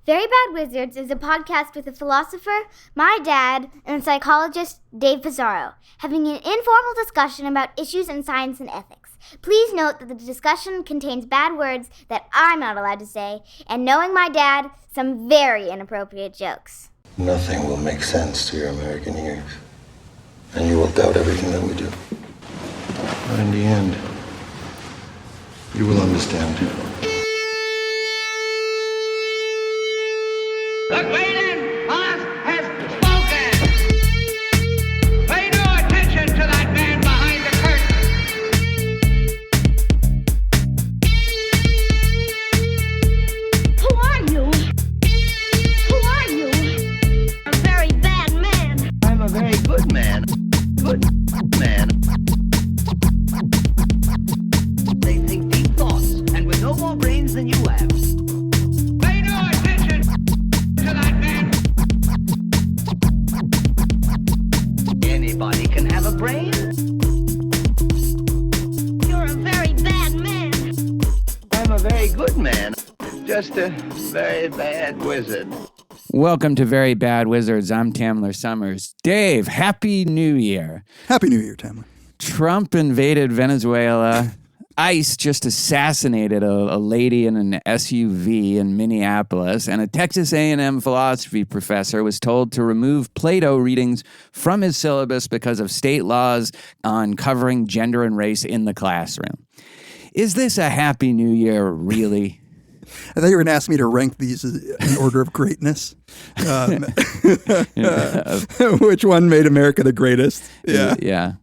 Very Bad Wizards is a podcast with a philosopher, my dad, and a psychologist, Dave Pizarro, having an informal discussion about issues in science and ethics. Please note that the discussion contains bad words that I'm not allowed to say, and knowing my dad, some very inappropriate jokes. Nothing will make sense to your American ears, and you will doubt everything that we do. But in the end, you will understand. The great and honest has spoken. Pay no attention to that man behind the curtain. Who are you? Who are you? A very bad man. I'm a very good man. Good man. They think deep thoughts, and with no more brains than you have. Pay no attention to that man. Anybody can have a brain. You're a very bad man. I'm a very good man. Just a very bad wizard. Welcome to Very Bad Wizards. I'm Tamler Summers. Dave, Happy New Year. Happy New Year, Tamler. Trump invaded Venezuela. ICE just assassinated a lady in an SUV in Minneapolis, and a Texas A&M philosophy professor was told to remove Plato readings from his syllabus because of state laws on covering gender and race in the classroom. Is this a Happy New Year, really? I thought you were going to ask me to rank these in order of greatness. Which one made America the greatest? Yeah.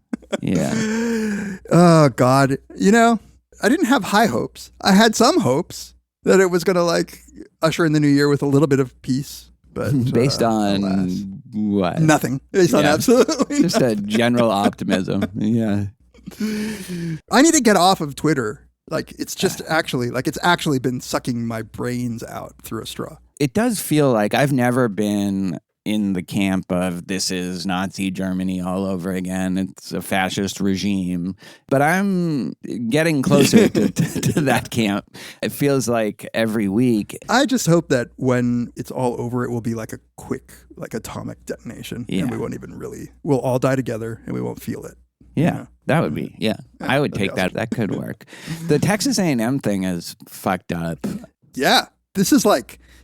Oh, God. You know, I didn't have high hopes. I had some hopes that it was going to, usher in the new year with a little bit of peace. But Based on alas, what? nothing. Based on absolutely Just a general optimism. Yeah. I need to get off of Twitter. It's just it's actually been sucking my brains out through a straw. It does feel like I've never been in the camp of this is Nazi Germany all over again. It's a fascist regime. But I'm getting closer to that camp. It feels like every week. I just hope that when it's all over, it will be like a quick, atomic detonation. Yeah. And we won't even we'll all die together and we won't feel it. Yeah, that would be, I would take that. That could work. The Texas A&M thing is fucked up. Yeah. This is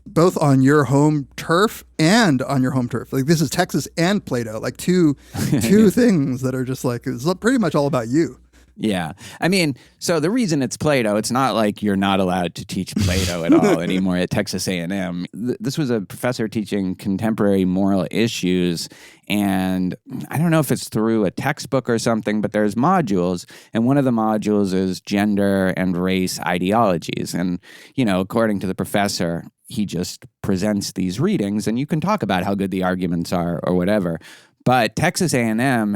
both on your home turf and on your home turf. This is Texas and Plato, two things that are just it's pretty much all about you. Yeah. I mean, so the reason it's Plato, it's not like you're not allowed to teach Plato at all anymore at Texas A&M. This was a professor teaching contemporary moral issues, and I don't know if it's through a textbook or something, but there's modules, and one of the modules is gender and race ideologies. And, according to the professor, he just presents these readings, and you can talk about how good the arguments are or whatever. But Texas A&M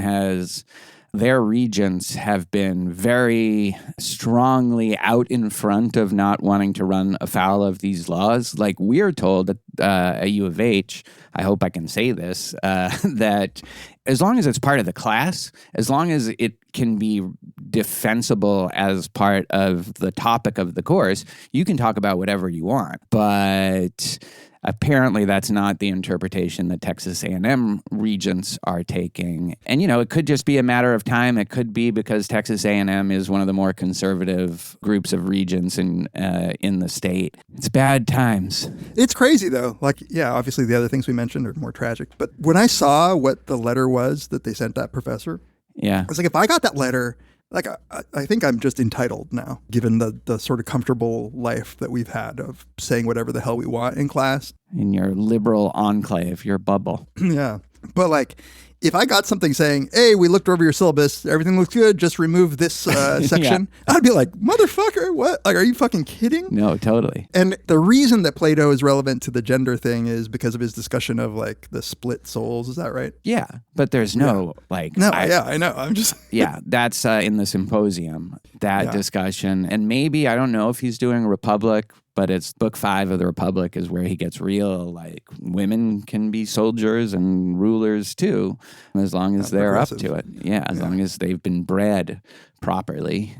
their regents have been very strongly out in front of not wanting to run afoul of these laws. We're told at U of H, I hope I can say this, that as long as it's part of the class, as long as it can be defensible as part of the topic of the course, you can talk about whatever you want. But apparently that's not the interpretation that Texas A&M regents are taking. And, it could just be a matter of time. It could be because Texas A&M is one of the more conservative groups of regents in the state. It's bad times. It's crazy, though. Obviously the other things we mentioned are more tragic. But when I saw what the letter was that they sent that professor, I was if I got that letter, I think I'm just entitled now, given the sort of comfortable life that we've had of saying whatever the hell we want in class. In your liberal enclave, your bubble. Yeah. But if I got something saying, hey, we looked over your syllabus, everything looks good, just remove this section, I'd be like, motherfucker, what? Are you fucking kidding? No, totally. And the reason that Plato is relevant to the gender thing is because of his discussion of the split souls. Is that right? Yeah. But there's no I know. I'm just. Yeah. That's in the symposium, that discussion. And maybe, I don't know if he's doing Republic, but it's book 5 of the Republic is where he gets real, like women can be soldiers and rulers too, as long as they're up to it. Yeah, as long as they've been bred properly.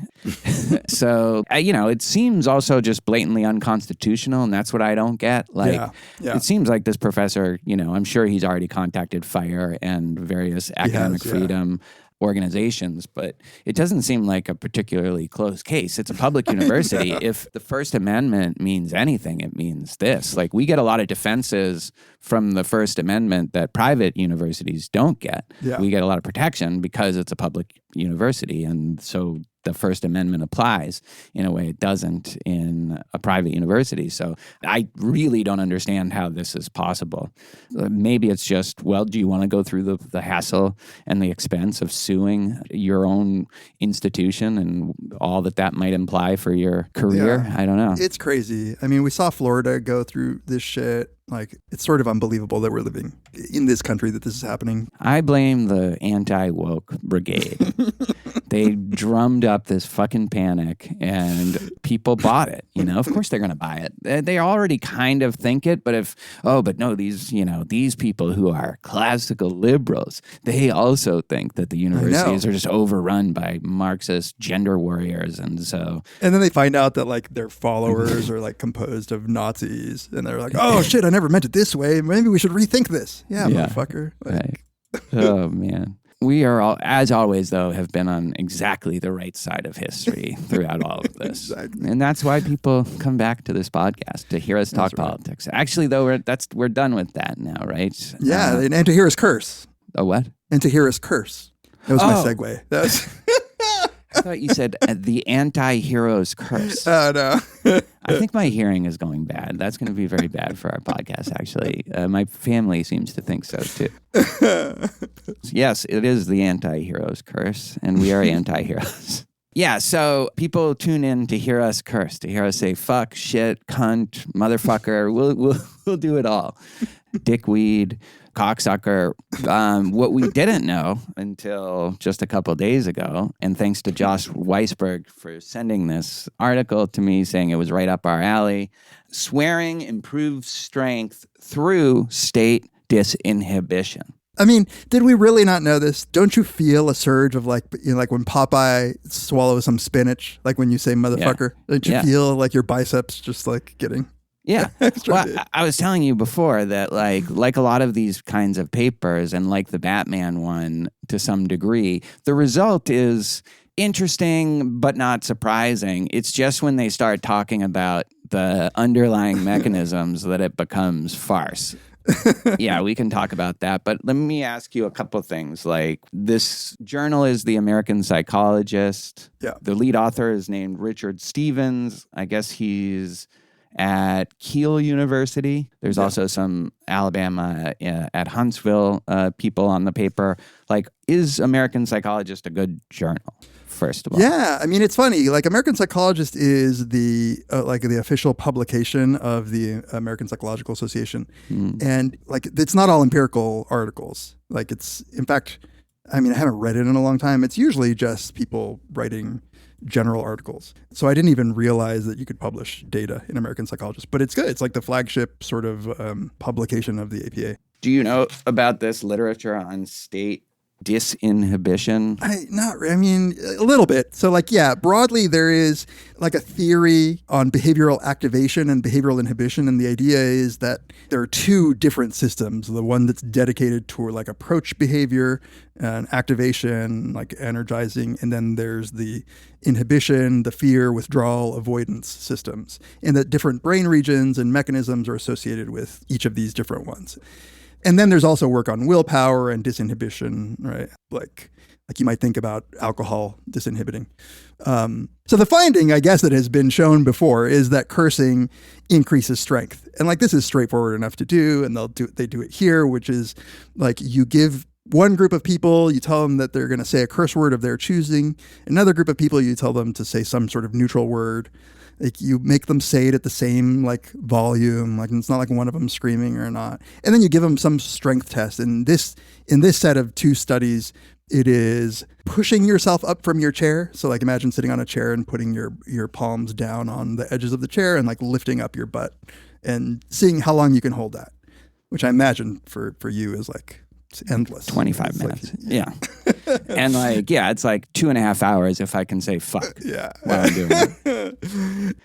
So, it seems also just blatantly unconstitutional, and that's what I don't get. Like, it seems like this professor, I'm sure he's already contacted FIRE and various academic freedom organizations, but it doesn't seem like a particularly close case. It's a public university. If the First Amendment means anything, it means this. Like, we get a lot of defenses from the First Amendment that private universities don't get. We get a lot of protection because it's a public university, and so the First Amendment applies in a way it doesn't in a private university. So I really don't understand how this is possible. Maybe it's just, do you want to go through the hassle and the expense of suing your own institution and all that might imply for your career? I don't know. It's crazy. I mean, we saw Florida go through this shit. Like, it's sort of unbelievable that we're living in this country, that this is happening. I blame the anti-woke brigade. They drummed up this fucking panic and people bought it. Of course they're going to buy it. They already kind of think it, but these people who are classical liberals, they also think that the universities are just overrun by Marxist gender warriors. And then they find out that like their followers are like composed of Nazis, and they're like, oh shit, I never meant it this way. Maybe we should rethink this. Yeah. Motherfucker. Right. Oh man. We are all, as always, though, have been on exactly the right side of history throughout all of this. Exactly. And that's why people come back to this podcast, to hear us talk politics. Actually, though, we're done with that now, right? Yeah, and to hear us curse. Oh, what? And to hear us curse. That was my segue. That was... I thought you said the anti-hero's curse. Oh, no. I think my hearing is going bad. That's going to be very bad for our podcast, actually. My family seems to think so, too. Yes, it is the anti-hero's curse, and we are anti-heroes. Yeah, so people tune in to hear us curse, to hear us say fuck, shit, cunt, motherfucker. We'll do it all. Dickweed, cocksucker. What we didn't know until just a couple days ago, and thanks to Josh Weisberg for sending this article to me saying it was right up our alley, swearing improves strength through state disinhibition. I mean, did we really not know this? Don't you feel a surge of like when Popeye swallows some spinach, like when you say motherfucker? Don't you feel like your biceps just like getting... Yeah. Well, I was telling you before that like a lot of these kinds of papers, and like the Batman one to some degree, the result is interesting but not surprising. It's just when they start talking about the underlying mechanisms that it becomes farce. Yeah, we can talk about that. But let me ask you a couple things. Like, this journal is The American Psychologist. Yeah. The lead author is named Richard Stevens. I guess he's at Keele University. There's also some Alabama at Huntsville people on the paper. Like, is American Psychologist a good journal, first of all? Yeah, I mean, it's funny. Like, American Psychologist is the official publication of the American Psychological Association. And like, it's not all empirical articles. Like, it's, in fact, I mean, I haven't read it in a long time. It's usually just people writing general articles. So I didn't even realize that you could publish data in American Psychologist, but it's good. It's like the flagship sort of publication of the APA. Do you know about this literature on state disinhibition? I mean, a little bit. So like, yeah, broadly there is like a theory on behavioral activation and behavioral inhibition. And the idea is that there are two different systems. The one that's dedicated toward like approach behavior and activation, like energizing. And then there's the inhibition, the fear, withdrawal, avoidance systems. And that different brain regions and mechanisms are associated with each of these different ones. And then there's also work on willpower and disinhibition, right? Like you might think about alcohol disinhibiting. So the finding, I guess, that has been shown before is that cursing increases strength. And like, this is straightforward enough to do, and they do it here, which is like, you give one group of people, you tell them that they're going to say a curse word of their choosing. Another group of people, you tell them to say some sort of neutral word. Like you make them say it at the same like volume, like it's not like one of them screaming or not. And then you give them some strength test. And in this set of 2 studies, it is pushing yourself up from your chair. So like imagine sitting on a chair and putting your palms down on the edges of the chair and like lifting up your butt and seeing how long you can hold that, which I imagine for you is like it's endless. 25 minutes. Like, yeah. And like, yeah, it's like 2.5 hours if I can say fuck. Yeah. While I'm doing it.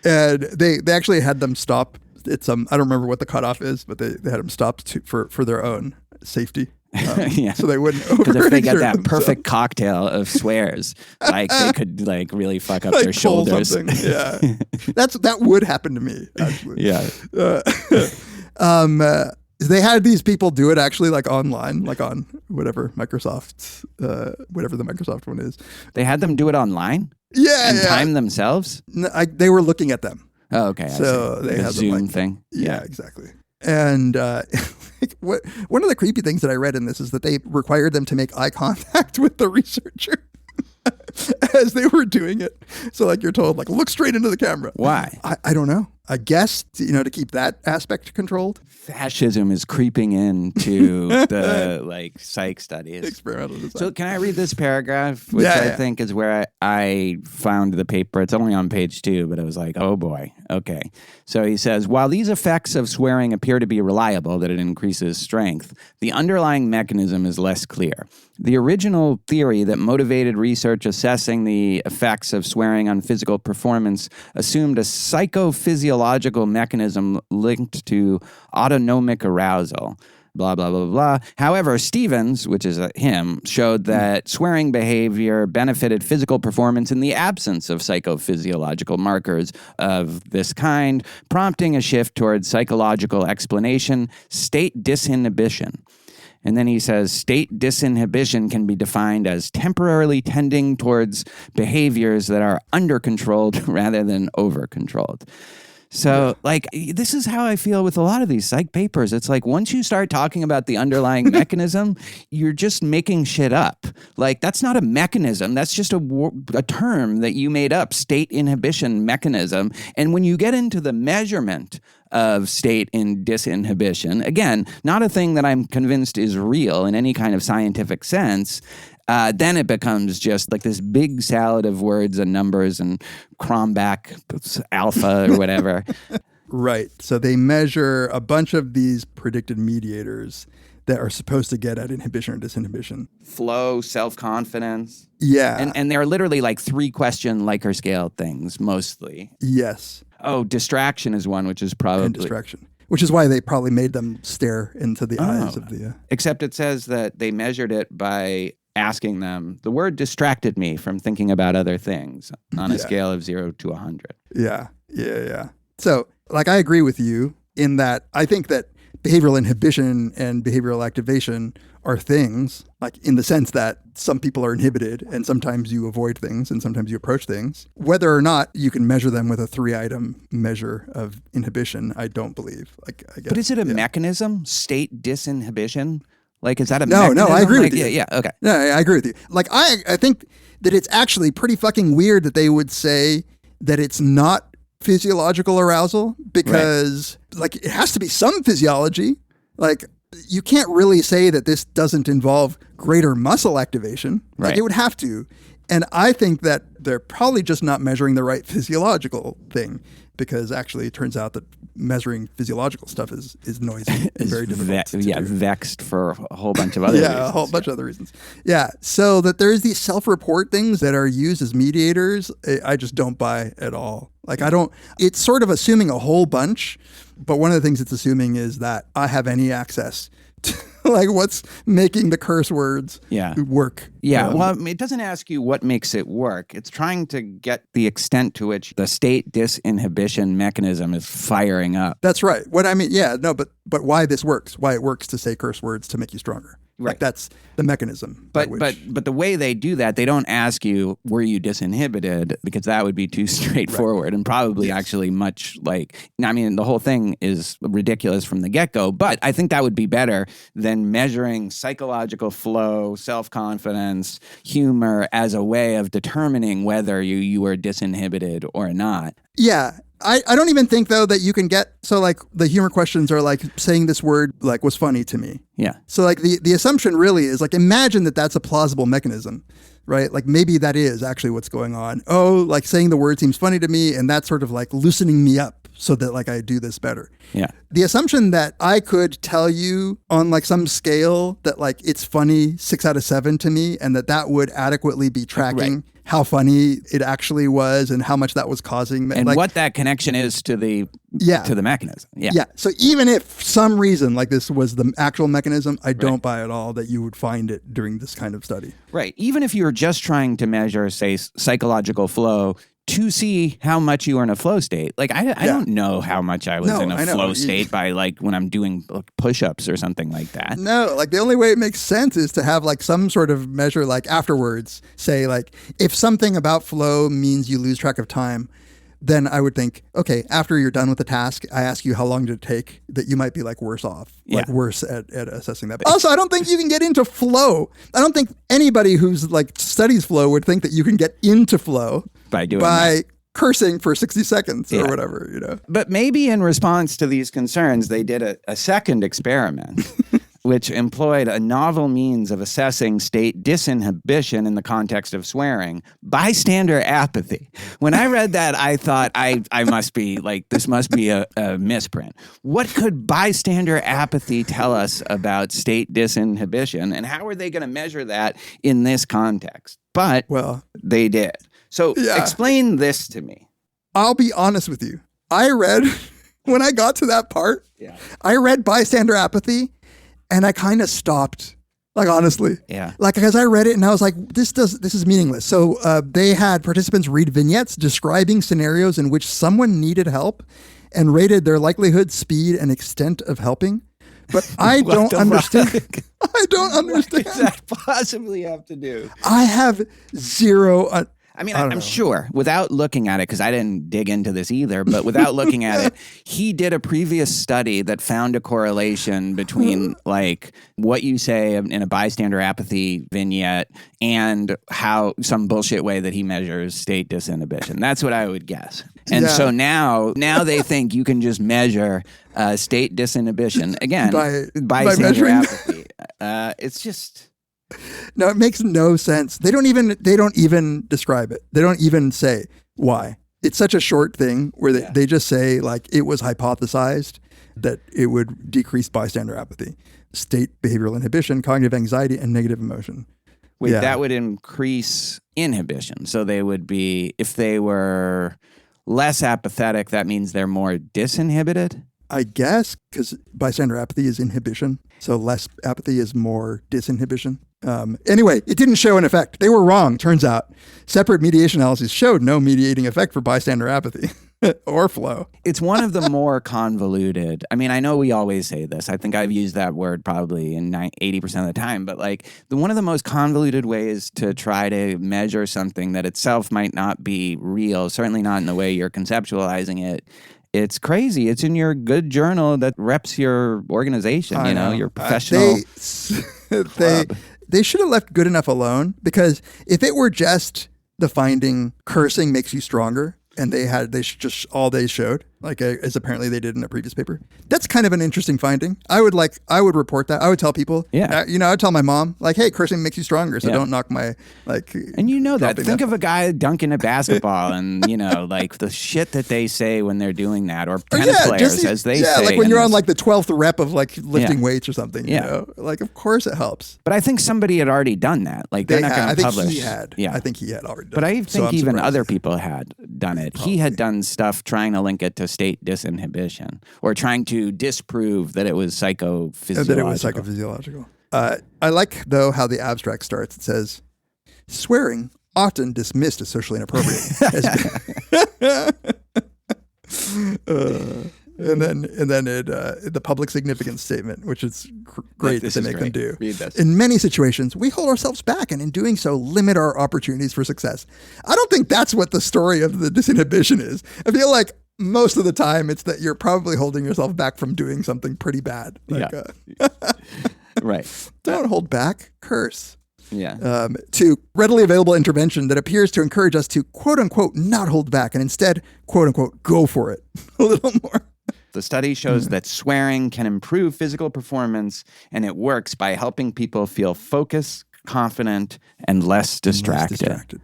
And they actually had them stop. It's I don't remember what the cutoff is, but they had them stop for their own safety. Yeah. So they wouldn't because if they get that themselves. perfect cocktail of swears, like they could like really fuck up like their shoulders. Yeah. That would happen to me, actually. Yeah. They had these people do it actually like online, like on whatever Microsoft, whatever the Microsoft one is. They had them do it online? Yeah. And time themselves? No, they were looking at them. Oh, okay. So they had Zoom them, like, thing. Yeah, exactly. And one of the creepy things that I read in this is that they required them to make eye contact with the researcher as they were doing it. So like you're told, like look straight into the camera. Why? I don't know. I guess, to keep that aspect controlled. Fascism is creeping into the like psych studies. Experimental design. So can I read this paragraph, which I think is where I found the paper. It's only on page 2, but it was like, oh boy. Okay. So he says, while these effects of swearing appear to be reliable, that it increases strength, the underlying mechanism is less clear. The original theory that motivated research assessing the effects of swearing on physical performance assumed a psychophysiological mechanism linked to autonomic arousal. Blah, blah, blah, blah. However, Stevens, which is him, showed that swearing behavior benefited physical performance in the absence of psychophysiological markers of this kind, prompting a shift towards psychological explanation, state disinhibition. And then he says, state disinhibition can be defined as temporarily tending towards behaviors that are under-controlled rather than over-controlled. So, like, this is how I feel with a lot of these psych papers. It's like, once you start talking about the underlying mechanism, you're just making shit up. Like, that's not a mechanism. That's just a term that you made up, state inhibition mechanism. And when you get into the measurement of state in disinhibition, again, not a thing that I'm convinced is real in any kind of scientific sense, then it becomes just like this big salad of words and numbers and Cronbach alpha or whatever. Right. So they measure a bunch of these predicted mediators that are supposed to get at inhibition or disinhibition. Flow, self-confidence. Yeah. And they're literally like 3-question Likert scale things, mostly. Yes. Oh, distraction is one, which is probably... And distraction. Which is why they probably made them stare into the eyes of the... Except it says that they measured it by asking them, the word distracted me from thinking about other things on a scale of 0 to 100. Yeah. So, like, I agree with you in that I think that behavioral inhibition and behavioral activation are things, like in the sense that some people are inhibited and sometimes you avoid things and sometimes you approach things. Whether or not you can measure them with a 3-item measure of inhibition, I don't believe. Like, I guess, but is it a mechanism? State disinhibition? Like, is that a mechanism? No, I agree with you. Yeah, okay. No, I agree with you. Like, I think that it's actually pretty fucking weird that they would say that it's not physiological arousal because, like, it has to be some physiology. Like, you can't really say that this doesn't involve greater muscle activation. Like, it would have to. And I think that they're probably just not measuring the right physiological thing because actually it turns out that measuring physiological stuff is noisy and very difficult. Vexed for a whole bunch of other reasons. A whole bunch of other reasons. Yeah, so that there's these self-report things that are used as mediators, I just don't buy at all. Like, it's sort of assuming a whole bunch, but one of the things it's assuming is that I have any access to, like, what's making the curse words work. Yeah, well, it doesn't ask you what makes it work. It's trying to get the extent to which the state disinhibition mechanism is firing up. That's right. What I mean, but why this works, why it works to say curse words to make you stronger. Right. Like that's the mechanism. But the way they do that, they don't ask you, were you disinhibited? Because that would be too straightforward and probably actually much the whole thing is ridiculous from the get-go. But I think that would be better than measuring psychological flow, self-confidence, humor as a way of determining whether you were disinhibited or not. Yeah. I don't even think, though, that you can get... So, like, the humor questions are like saying this word, like, was funny to me. Yeah. So, like, the assumption really is, like, imagine that that's a plausible mechanism, right? Like, maybe that is actually what's going on. Oh, like, saying the word seems funny to me, and that's sort of, like, loosening me up so that, like, I do this better. Yeah. The assumption that I could tell you on, like, some scale that, like, it's funny 6 out of 7 to me, and that would adequately be tracking how funny it actually was and how much that was causing. And what that connection is to the mechanism. Yeah. Yeah. So even if some reason like this was the actual mechanism, I don't buy at all that you would find it during this kind of study. Right. Even if you were just trying to measure, say, psychological flow to see how much you were in a flow state. Like, I don't know how much I was in a flow state by, like, when I'm doing push-ups or something like that. No, like, the only way it makes sense is to have, like, some sort of measure, like, afterwards. Say, like, if something about flow means you lose track of time, then I would think, okay, after you're done with the task, I ask you how long did it take, that you might be, like, worse off, like, worse at assessing that. But also, I don't think you can get into flow. I don't think anybody who's, like, studies flow would think that you can get into flow by cursing for 60 seconds or whatever, you know. But maybe in response to these concerns, they did a second experiment, which employed a novel means of assessing state disinhibition in the context of swearing, bystander apathy. When I read that, I thought I must be like, this must be a misprint. What could bystander apathy tell us about state disinhibition, and how are they going to measure that in this context? But they did. So explain this to me. I'll be honest with you. I read, when I got to that part, I read bystander apathy and I kind of stopped. Like, honestly. Yeah. Like, because I read it and I was like, this is meaningless. So they had participants read vignettes describing scenarios in which someone needed help and rated their likelihood, speed, and extent of helping. But I don't understand. I don't understand. What does that possibly have to do? I have zero... I'm sure, without looking at it, because I didn't dig into this either, but without looking at it, he did a previous study that found a correlation between, like, what you say in a bystander apathy vignette and how some bullshit way that he measures state disinhibition. That's what I would guess. And so now they think you can just measure state disinhibition, again, by bystander apathy. It's just... No, it makes no sense. They don't even describe it. They don't even say why. It's such a short thing where they just say, like, it was hypothesized that it would decrease bystander apathy, state behavioral inhibition, cognitive anxiety, and negative emotion. Wait, that would increase inhibition. So they would be, if they were less apathetic, that means they're more disinhibited? I guess, because bystander apathy is inhibition. So less apathy is more disinhibition. Anyway, it didn't show an effect. They were wrong, turns out. Separate mediation analyses showed no mediating effect for bystander apathy or flow. It's one of the more convoluted. I mean, I know we always say this. I think I've used that word probably in 80% of the time. But, like, one of the most convoluted ways to try to measure something that itself might not be real, certainly not in the way you're conceptualizing it. It's crazy. It's in your good journal that reps your organization, your professional They should have left good enough alone, because if it were just the finding cursing makes you stronger, and they showed, like, as apparently they did in a previous paper. That's kind of an interesting finding. I would report that. I would tell people. Yeah. I'd tell my mom, like, hey, cursing makes you stronger, so don't knock my, like. And that. Think of a guy dunking a basketball and, like, the shit that they say when they're doing that, or tennis players, as they say. Yeah, like when you're on, like, the 12th rep of, like, lifting weights or something, you know? Like, of course it helps. But I think somebody had already done that. Like, they're not going to publish. I think he had already done it. But I think even other people had done it. He had done stuff trying to link it to state disinhibition, or trying to disprove that it was psychophysiological. I like, though, how the abstract starts. It says, swearing, often dismissed as socially inappropriate. And then it the public significance statement, which is great that they make them do. Read this. In many situations, we hold ourselves back, and in doing so, limit our opportunities for success. I don't think that's what the story of the disinhibition is. I feel like most of the time, it's that you're probably holding yourself back from doing something pretty bad. Right. Don't hold back. Curse. Yeah. To readily available intervention that appears to encourage us to, quote unquote, not hold back and instead, quote unquote, go for it a little more. The study shows that swearing can improve physical performance, and it works by helping people feel focused, confident, and less distracted.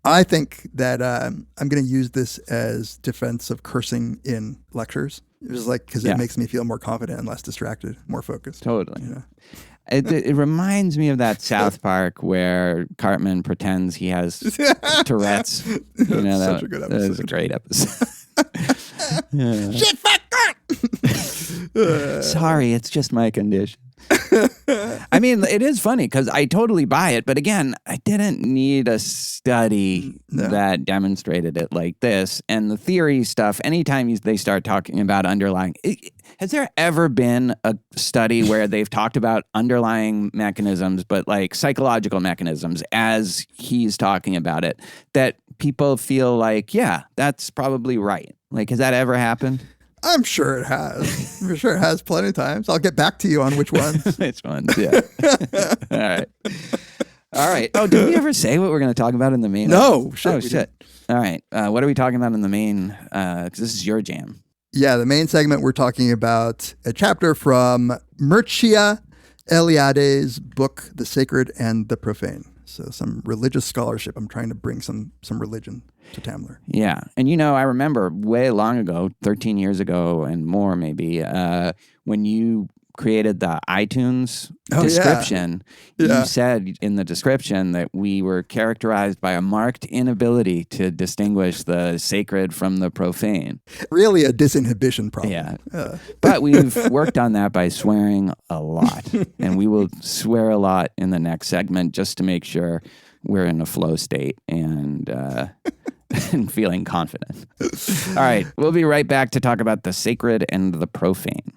I think that I'm going to use this as defense of cursing in lectures. It was like, because it makes me feel more confident and less distracted, more focused. Totally. You know? It reminds me of that South Park where Cartman pretends he has Tourette's. You know, such a good episode. That was a great episode. Shit, fuck, Sorry, it's just my condition. I mean, it is funny because I totally buy it. But again, I didn't need a study that demonstrated it like this. And the theory stuff, anytime they start talking about underlying, has there ever been a study where they've talked about underlying mechanisms, but like psychological mechanisms as he's talking about it, that people feel like, yeah, that's probably right? Like, has that ever happened? I'm sure it has. I'm sure it has plenty of times. I'll get back to you on which ones. Which ones, yeah. All right. Oh, did we ever say what we're going to talk about in the main? No. Shit. All right. What are we talking about in the main? Because this is your jam. Yeah, the main segment, we're talking about a chapter from Mircea Eliade's book, The Sacred and the Profane. So some religious scholarship. I'm trying to bring some religion to Tamler. Yeah. And, I remember way long ago, 13 years ago and more maybe, when you created the iTunes description, you said in the description that we were characterized by a marked inability to distinguish the sacred from the profane. Really a disinhibition problem. Yeah. But we've worked on that by swearing a lot. And we will swear a lot in the next segment just to make sure we're in a flow state and and feeling confident. All right. We'll be right back to talk about the sacred and the profane.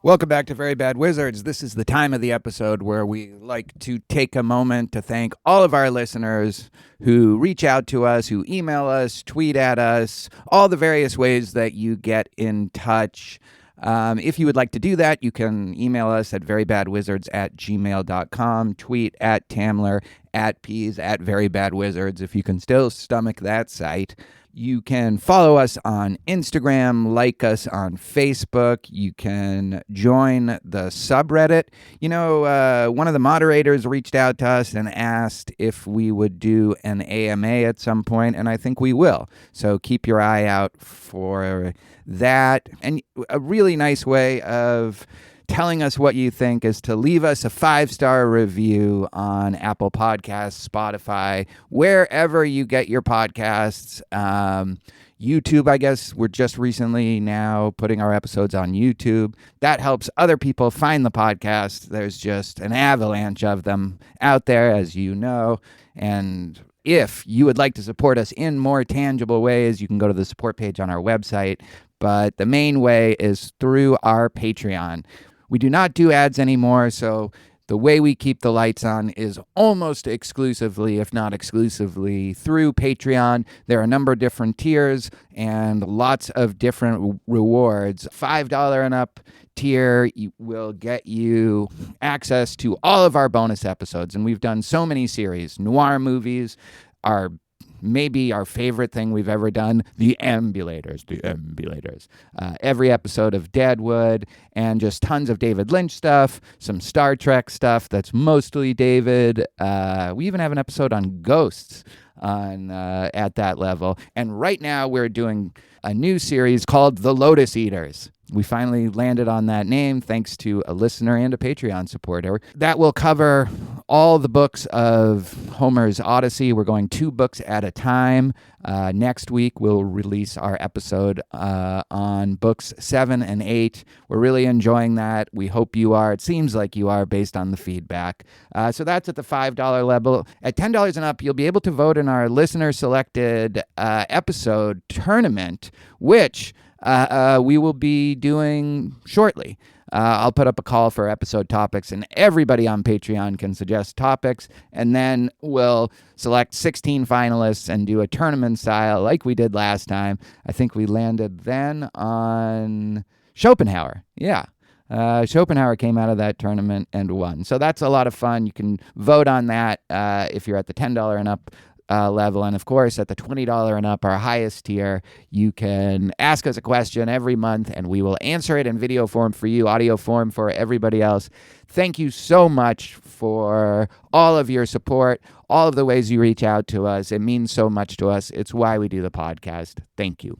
Welcome back to Very Bad Wizards. This is the time of the episode where we like to take a moment to thank all of our listeners who reach out to us, who email us, tweet at us, all the various ways that you get in touch. If you would like to do that, you can email us at verybadwizards@gmail.com, tweet at Tamler, at Peas, at verybadwizards, if you can still stomach that site. You can follow us on Instagram, like us on Facebook. You can join the subreddit. One of the moderators reached out to us and asked if we would do an AMA at some point, and I think we will. So keep your eye out for that. And a really nice way of telling us what you think is to leave us a 5-star review on Apple Podcasts, Spotify, wherever you get your podcasts. YouTube, I guess, we're just recently now putting our episodes on YouTube. That helps other people find the podcast. There's just an avalanche of them out there, as you know. And if you would like to support us in more tangible ways, you can go to the support page on our website. But the main way is through our Patreon. We do not do ads anymore, so The way we keep the lights on is almost exclusively, if not exclusively, through Patreon. There are a number of different tiers and lots of different rewards. $5 and up tier will get you access to all of our bonus episodes. And we've done so many series. Noir movies are maybe our favorite thing we've ever done, The Ambulators. Every episode of Deadwood, and just tons of David Lynch stuff, some Star Trek stuff that's mostly David. We even have an episode on ghosts on at that level. And right now we're doing a new series called The Lotus Eaters. We finally landed on that name thanks to a listener and a Patreon supporter. That will cover all the books of Homer's Odyssey. We're going 2 books at a time. Next week, we'll release our episode on books 7 and 8. We're really enjoying that. We hope you are. It seems like you are based on the feedback. So that's at the $5 level. At $10 and up, you'll be able to vote in our listener-selected episode tournament, which we will be doing shortly. I'll put up a call for episode topics, and everybody on Patreon can suggest topics, and then we'll select 16 finalists and do a tournament style like we did last time. I think we landed then on Schopenhauer. Yeah. Schopenhauer came out of that tournament and won. So that's a lot of fun. You can vote on that if you're at the $10 and up level. And of course, at the $20 and up, our highest tier, you can ask us a question every month and we will answer it in video form for you, audio form for everybody else. Thank you so much for all of your support, all of the ways you reach out to us. It means so much to us. It's why we do the podcast. Thank you.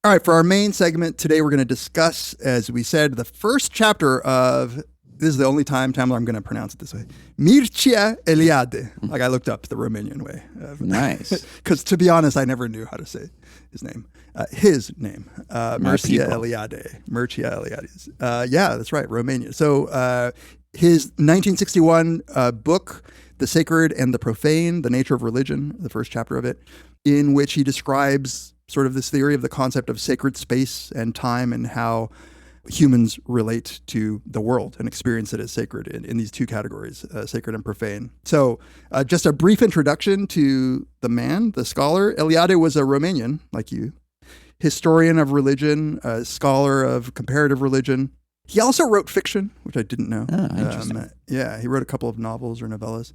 All right, for our main segment today, we're going to discuss, as we said, the first chapter of, this is the only time, Tamler, I'm going to pronounce it this way, Mircea Eliade. Like I looked up the Romanian way. Nice. Because to be honest, I never knew how to say his name. Mircea Eliade. Mircea Eliade. Yeah, that's right, Romania. So his 1961 book, The Sacred and the Profane, The Nature of Religion, the first chapter of it, in which he describes sort of this theory of the concept of sacred space and time and how humans relate to the world and experience it as sacred in these 2 categories, sacred and profane. So just a brief introduction to the man, the scholar. Eliade was a Romanian, like you, historian of religion, a scholar of comparative religion. He also wrote fiction, which I didn't know. Oh, interesting. He wrote a couple of novels or novellas.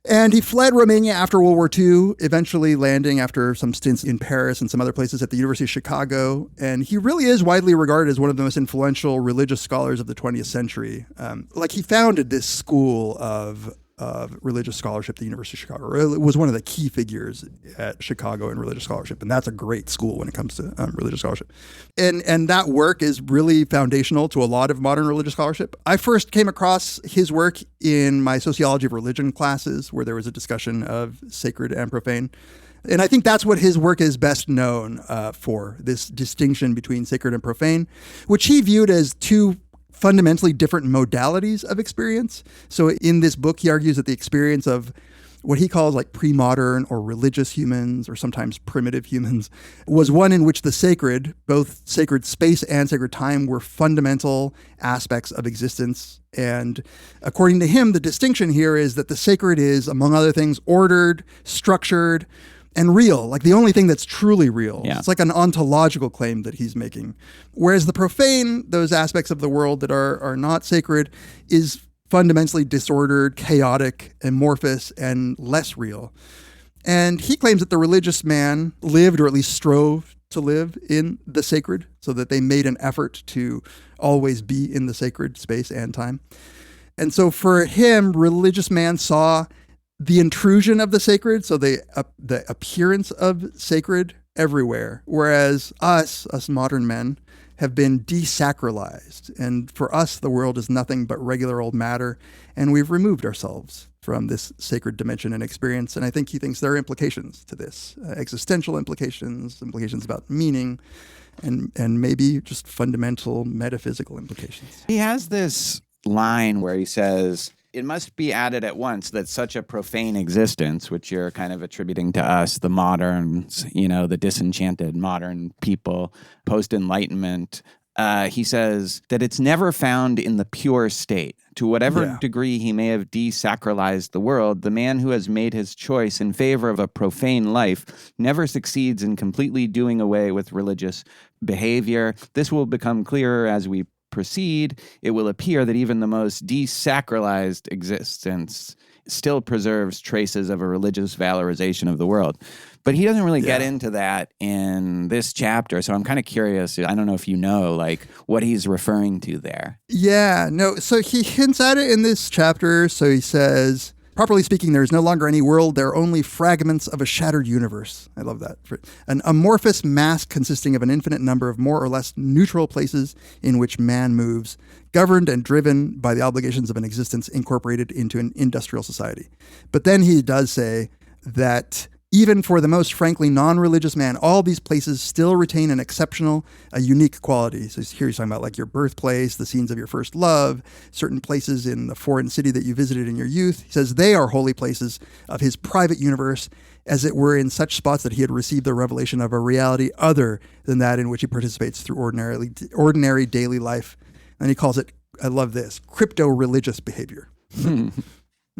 And he fled Romania after World War II, eventually landing after some stints in Paris and some other places at the University of Chicago. And he really is widely regarded as one of the most influential religious scholars of the 20th century. He founded this school of religious scholarship at the University of Chicago. It was one of the key figures at Chicago in religious scholarship. And that's a great school when it comes to religious scholarship. And that work is really foundational to a lot of modern religious scholarship. I first came across his work in my sociology of religion classes, where there was a discussion of sacred and profane. And I think that's what his work is best known for, this distinction between sacred and profane, which he viewed as 2 fundamentally different modalities of experience. So in this book, he argues that the experience of what he calls like pre-modern or religious humans, or sometimes primitive humans, was one in which the sacred, both sacred space and sacred time, were fundamental aspects of existence. And according to him, the distinction here is that the sacred is, among other things, ordered, structured, and real, like the only thing that's truly real. Yeah. It's like an ontological claim that he's making. Whereas the profane, those aspects of the world that are not sacred, is fundamentally disordered, chaotic, amorphous, and less real. And he claims that the religious man lived, or at least strove to live, in the sacred, so that they made an effort to always be in the sacred space and time. And so for him, religious man saw the intrusion of the sacred, so the appearance of sacred everywhere, whereas us modern men, have been desacralized. And for us, the world is nothing but regular old matter, and we've removed ourselves from this sacred dimension and experience. And I think he thinks there are implications to this, existential implications about meaning, and maybe just fundamental metaphysical implications. He has this line where he says, it must be added at once that such a profane existence, which you're kind of attributing to us, the moderns, the disenchanted modern people, post-Enlightenment, he says that it's never found in the pure state. To whatever degree he may have desacralized the world, the man who has made his choice in favor of a profane life never succeeds in completely doing away with religious behavior. This will become clearer as we proceed. It will appear that even the most desacralized existence still preserves traces of a religious valorization of the world. But he doesn't really get into that in this chapter, so I'm kind of curious. I don't know if you know, like, what he's referring to there. Yeah, no, so he hints at it in this chapter. So he says, properly speaking, there is no longer any world. There are only fragments of a shattered universe. I love that. An amorphous mass consisting of an infinite number of more or less neutral places in which man moves, governed and driven by the obligations of an existence incorporated into an industrial society. But then he does say that even for the most frankly non-religious man, all these places still retain an exceptional, a unique quality. So here he's talking about like your birthplace, the scenes of your first love, certain places in the foreign city that you visited in your youth. He says they are holy places of his private universe, as it were in such spots that he had received the revelation of a reality other than that in which he participates through ordinary daily life. And he calls it, I love this, crypto-religious behavior.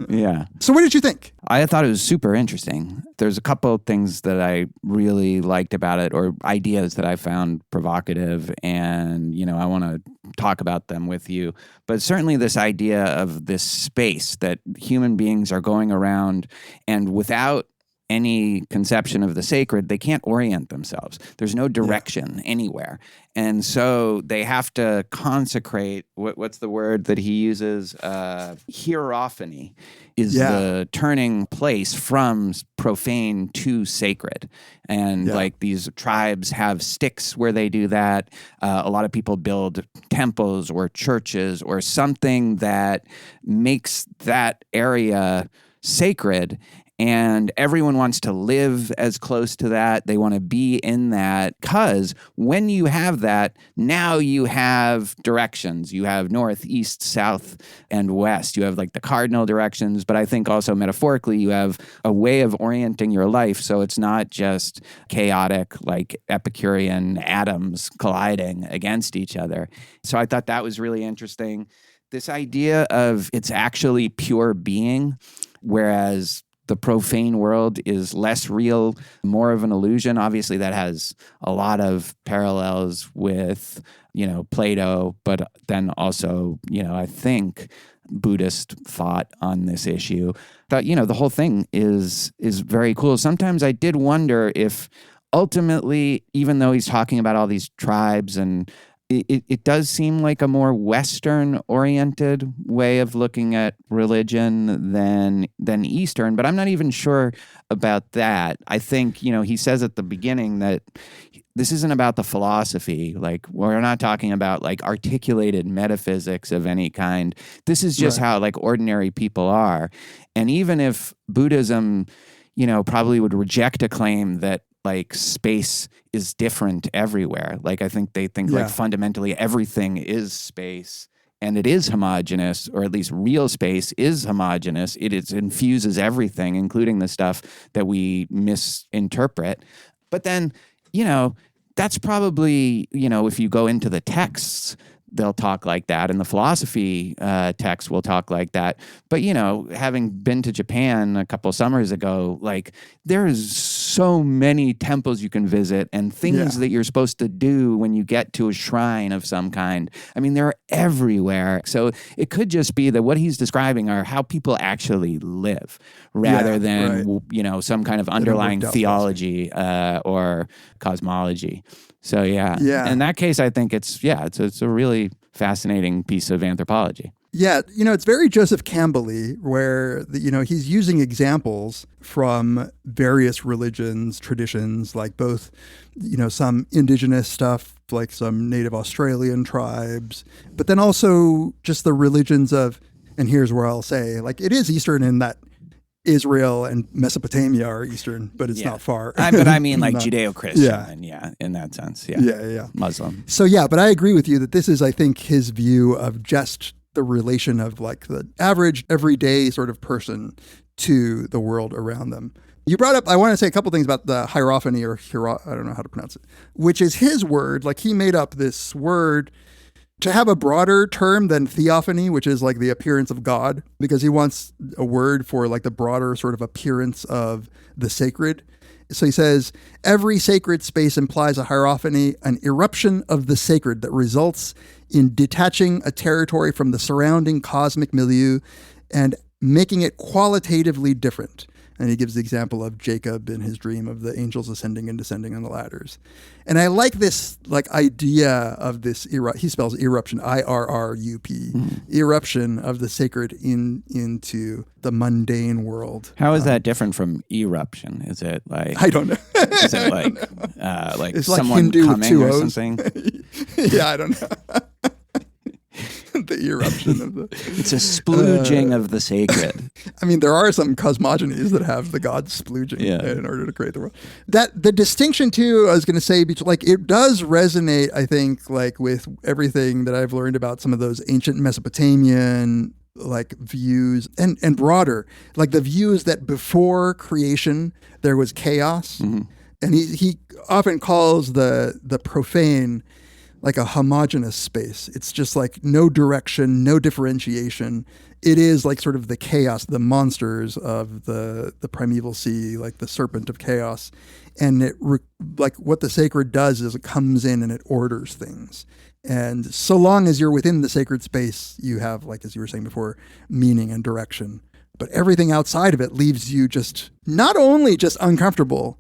Yeah. So what did you think? I thought it was super interesting. There's a couple of things that I really liked about it, or ideas that I found provocative, and, I want to talk about them with you. But certainly this idea of this space that human beings are going around, and without any conception of the sacred, they can't orient themselves. There's no direction anywhere. And so they have to consecrate, what's the word that he uses? Hierophany is the turning place from profane to sacred. And like these tribes have sticks where they do that. A lot of people build temples or churches or something that makes that area sacred. And everyone wants to live as close to that. They want to be in that, because when you have that, now you have directions. You have north, east, south, and west. You have like the cardinal directions, but I think also metaphorically, you have a way of orienting your life. So it's not just chaotic, like Epicurean atoms colliding against each other. So I thought that was really interesting. This idea of it's actually pure being, whereas the profane world is less real, more of an illusion. Obviously, that has a lot of parallels with, Plato, but then also, I think Buddhist thought on this issue. But, the whole thing is very cool. Sometimes I did wonder if ultimately, even though he's talking about all these tribes, and it does seem like a more Western-oriented way of looking at religion than Eastern, but I'm not even sure about that. I think, he says at the beginning that this isn't about the philosophy. Like, we're not talking about like articulated metaphysics of any kind. This is just how like ordinary people are. And even if Buddhism, probably would reject a claim that like space is different everywhere. Like I think they think like fundamentally everything is space, and it is homogenous, or at least real space is homogenous. It infuses everything, including the stuff that we misinterpret. But then, that's probably, if you go into the texts, they'll talk like that, and the philosophy text will talk like that. But, having been to Japan a couple summers ago, like there's so many temples you can visit and things that you're supposed to do when you get to a shrine of some kind. I mean, they're everywhere. So it could just be that what he's describing are how people actually live, rather than, some kind of underlying theology or cosmology. So in that case, I think it's a really fascinating piece of anthropology. Yeah, it's very Joseph Campbell-y, where he's using examples from various religions, traditions, like both some indigenous stuff, like some native Australian tribes, but then also just the religions of, and here's where I'll say, like it is Eastern in that Israel and Mesopotamia are Eastern, but it's not far. But I mean like Judeo-Christian, in that sense. Yeah. Muslim. So but I agree with you that this is, I think, his view of just the relation of like the average everyday sort of person to the world around them. You brought up, I want to say a couple things about the hierophany I don't know how to pronounce it, which is his word. Like he made up this word to have a broader term than theophany, which is like the appearance of God, because he wants a word for like the broader sort of appearance of the sacred. So he says, every sacred space implies a hierophany, an irruption of the sacred that results in detaching a territory from the surrounding cosmic milieu and making it qualitatively different. And he gives the example of Jacob in his dream of the angels ascending and descending on the ladders. And I like this like idea of this, he spells irruption, I-R-R-U-P, irruption of the sacred into the mundane world. How is that different from eruption? Is it like... I don't know. Is it like it's someone like Hindu coming with two or O's. something? Yeah, I don't know. The eruption of the... It's a splooging of the sacred. I mean, there are some cosmogonies that have the gods splooging in order to create the world. That the distinction too, I was going to say, like it does resonate, I think, like with everything that I've learned about some of those ancient Mesopotamian like views and broader, like the views that before creation there was chaos. Mm-hmm. And he often calls the profane like a homogenous space. It's just like no direction, no differentiation. It is like sort of the chaos, the monsters of the primeval sea, like the serpent of chaos. And like what the sacred does is it comes in and it orders things. And so long as you're within the sacred space, you have, like, as you were saying before, meaning and direction. But everything outside of it leaves you just not only just uncomfortable,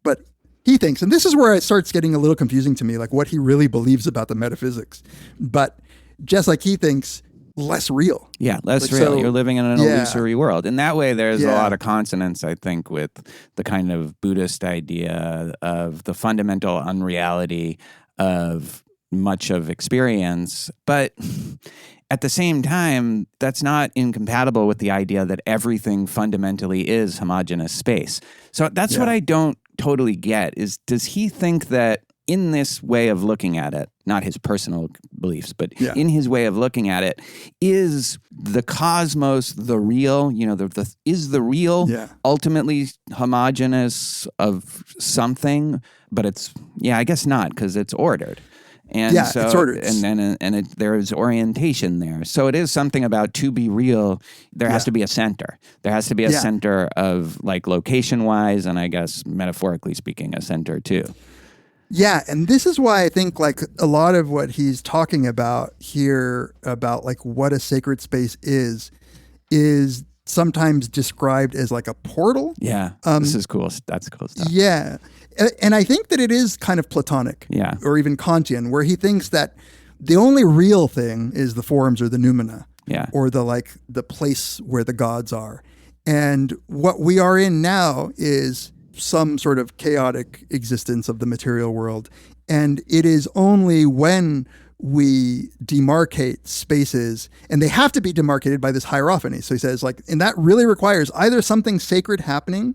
but he thinks, and this is where it starts getting a little confusing to me, like what he really believes about the metaphysics. But just like he thinks, less real. Yeah, less like, real. so, You're living in an illusory world. In that way, there's a lot of consonance, I think, with the kind of Buddhist idea of the fundamental unreality of much of experience. But at the same time, that's not incompatible with the idea that everything fundamentally is homogenous space. So that's what I don't totally get is, does he think that in this way of looking at it, not his personal beliefs, but in his way of looking at it, is the cosmos the real? You know, is the real ultimately homogenous of something? But it's, I guess not, because it's ordered. And so, it's ordered. And there's orientation there. So it is something about, to be real, there has to be a center. There has to be a center of, like, location-wise, and I guess metaphorically speaking, a center too. Yeah, and this is why I think, like, a lot of what he's talking about here about, like, what a sacred space is sometimes described as like a portal. Yeah, this is cool. That's cool stuff. Yeah. And I think that it is kind of Platonic or even Kantian, where he thinks that the only real thing is the forms or the noumena or the place where the gods are. And what we are in now is some sort of chaotic existence of the material world. And it is only when we demarcate spaces, and they have to be demarcated by this hierophany. So he says, like, and that really requires either something sacred happening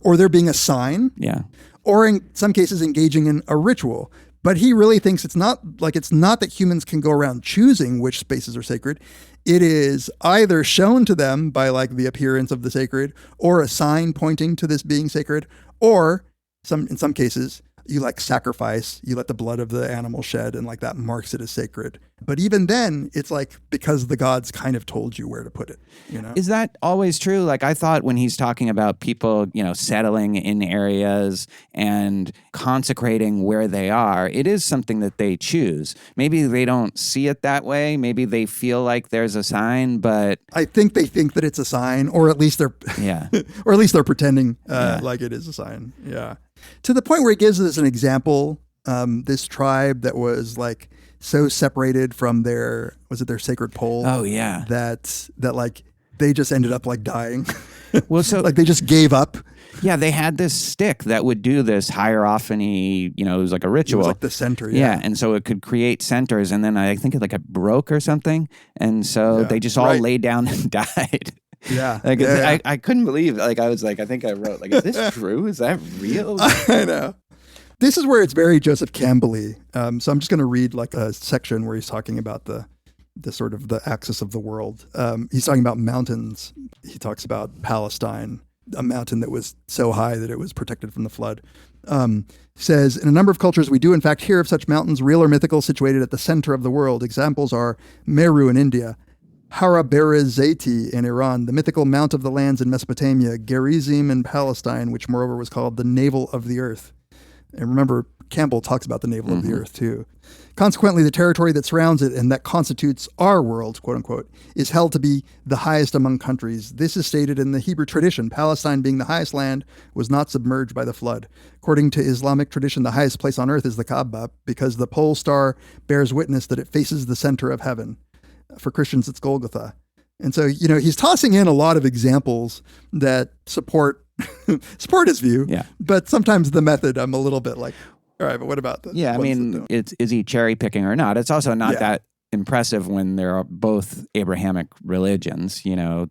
or there being a sign. Yeah. Or in some cases engaging in a ritual. But he really thinks it's not that humans can go around choosing which spaces are sacred. It is either shown to them by, like, the appearance of the sacred, or a sign pointing to this being sacred, or in some cases you, like, sacrifice, you let the blood of the animal shed, and, like, that marks it as sacred. But even then, it's like because the gods kind of told you where to put it, you know? Is that always true? Like, I thought when he's talking about people, settling in areas and consecrating where they are, it is something that they choose. Maybe they don't see it that way. Maybe they feel like there's a sign, but I think they think that it's a sign, or at least they're or at least they're pretending like it is a sign. Yeah. To the point where he gives us an example, this tribe that was, like, so separated from their sacred pole? Oh, yeah. That like they just ended up, like, dying. Well, so like they just gave up. Yeah, they had this stick that would do this hierophany, it was like a ritual. It was like the center, yeah. And so it could create centers, and then I think it broke or something, and so they just all laid down and died. Yeah. I couldn't believe, like, I was like, I think I wrote, like, is this true? Is that real? I know. This is where it's very Joseph Campbell-y. So I'm just going to read, like, a section where he's talking about the sort of the axis of the world. He's talking about mountains. He talks about Palestine a mountain that was so high that it was protected from the flood. Says, in a number of cultures, we do in fact hear of such mountains, real or mythical, situated at the center of the world. Examples are Meru in India, Haraberizeti in Iran, the mythical Mount of the Lands in Mesopotamia, Gerizim in Palestine, which moreover was called the navel of the earth. And remember, Campbell talks about the navel of the earth too. Consequently, the territory that surrounds it and that constitutes our world, quote unquote, is held to be the highest among countries. This is stated in the Hebrew tradition. Palestine, being the highest land, was not submerged by the flood. According to Islamic tradition, the highest place on earth is the Kaaba, because the pole star bears witness that it faces the center of heaven. For Christians, it's Golgotha. And so, he's tossing in a lot of examples that support his view. Yeah. But sometimes the method, I'm a little bit like, all right, but what about this? Yeah, I mean, is he cherry picking or not? It's also not that impressive when there are both Abrahamic religions,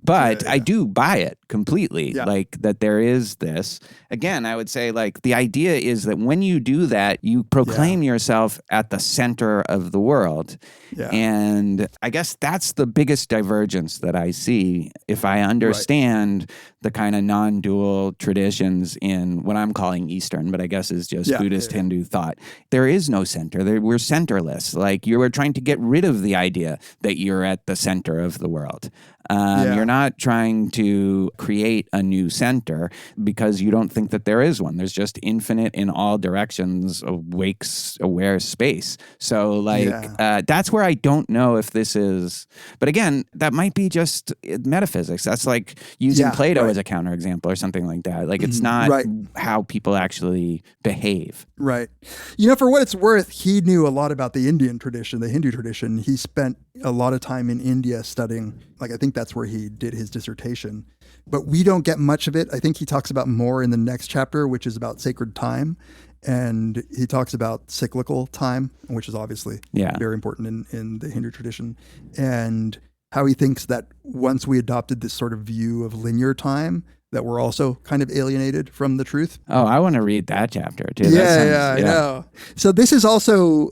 but I do buy it completely. Like that there is this. Again, I would say like the idea is that when you do that, you proclaim yourself at the center of the world. Yeah. And I guess that's the biggest divergence that I see if I understand the kind of non-dual traditions in what I'm calling Eastern, but I guess is just Buddhist Hindu thought. There is no center. We're centerless. Like you were trying to get rid of the idea that you're at the center of the world. You're not trying to create a new center because you don't think that there is one. There's just infinite in all directions, aware space. So that's where I don't know if this is, but again, that might be just metaphysics. That's like using Plato as a counterexample or something like that. Like it's not how people actually behave. Right. For what it's worth, he knew a lot about the Indian tradition, the Hindu tradition. He spent a lot of time in India studying, I think that's where he did his dissertation. But we don't get much of it. I think he talks about more in the next chapter, which is about sacred time. And he talks about cyclical time, which is obviously very important in the Hindu tradition. And how he thinks that once we adopted this sort of view of linear time, that we're also kind of alienated from the truth. Oh, I want to read that chapter too. I know. So this is also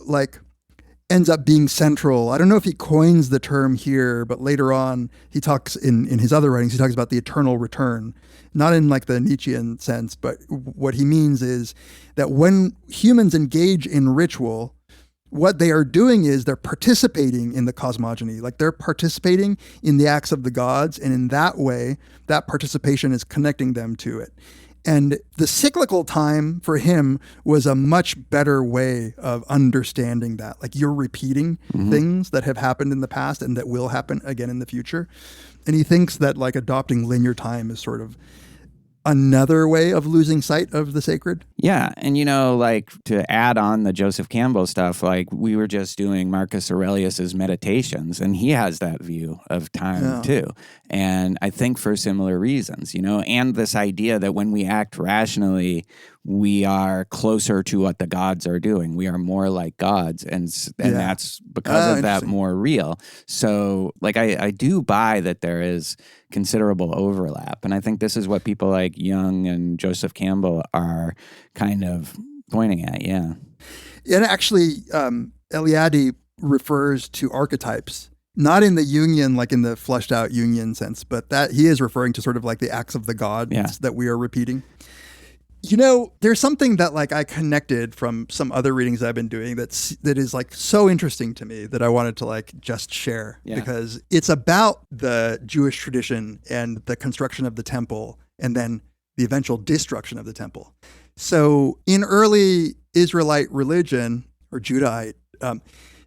ends up being central. I don't know if he coins the term here, but later on he talks in his other writings, he talks about the eternal return, not in the Nietzschean sense, but what he means is that when humans engage in ritual, what they are doing is they're participating in the cosmogony, they're participating in the acts of the gods, and in that way, that participation is connecting them to it. And the cyclical time for him was a much better way of understanding that. You're repeating things that have happened in the past and that will happen again in the future. And he thinks that adopting linear time is sort of another way of losing sight of the sacred. Yeah. And, to add on the Joseph Campbell stuff, we were just doing Marcus Aurelius's Meditations, and he has that view of time too. And I think for similar reasons, and this idea that when we act rationally, we are closer to what the gods are doing. We are more like gods. And that's because of that more real. So I do buy that there is considerable overlap. And I think this is what people like Jung and Joseph Campbell are kind of pointing at. Yeah. And actually, Eliade refers to archetypes, not in the Jungian, in the fleshed out Jungian sense, but that he is referring to sort of the acts of the gods that we are repeating. There's something that I connected from some other readings I've been doing that is so interesting to me that I wanted to just share because it's about the Jewish tradition and the construction of the temple and then the eventual destruction of the temple. So in early Israelite religion or Judahite,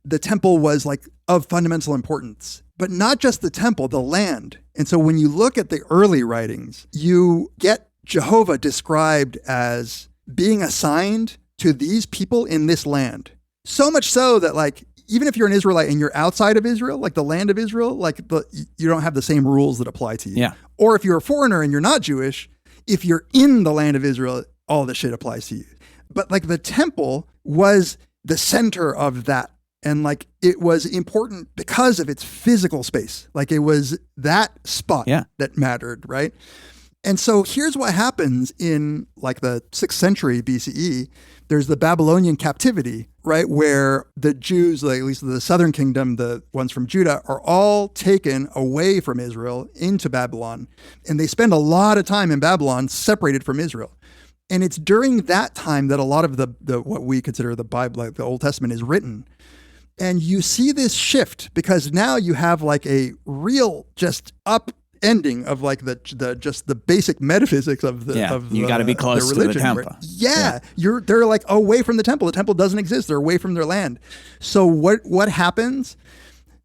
the temple was of fundamental importance, but not just the temple, the land. And so when you look at the early writings, you get Jehovah described as being assigned to these people in this land. So much so that even if you're an Israelite and you're outside of Israel, the land of Israel, you don't have the same rules that apply to you. Yeah. Or if you're a foreigner and you're not Jewish, if you're in the land of Israel, all the shit applies to you. But the temple was the center of that. And it was important because of its physical space. It was that spot that mattered, right? And so here's what happens in the 6th century BCE. There's the Babylonian captivity, right, where the Jews, like at least the southern kingdom, the ones from Judah, are all taken away from Israel into Babylon. And they spend a lot of time in Babylon separated from Israel. And it's during that time that a lot of the what we consider the Bible, like the Old Testament, is written. And you see this shift because now you have like a real just upending of like the basic metaphysics of the you got to be close to the temple. Right? They're like away from the temple. The temple doesn't exist. They're away from their land. So what happens?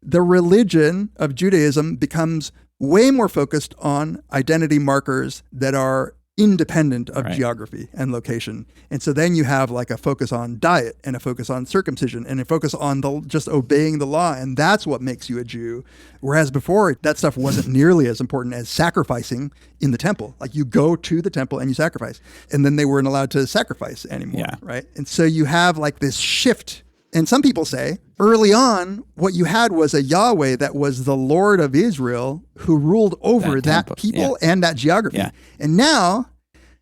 The religion of Judaism becomes way more focused on identity markers that are independent of geography and location. And so then you have like a focus on diet and a focus on circumcision and a focus on just obeying the law. And that's what makes you a Jew. Whereas before, that stuff wasn't nearly as important as sacrificing in the temple. Like you go to the temple and you sacrifice. And then they weren't allowed to sacrifice anymore, right? And so you have like this shift. And some people say early on, what you had was a Yahweh that was the Lord of Israel who ruled over that people and that geography. Yeah. And now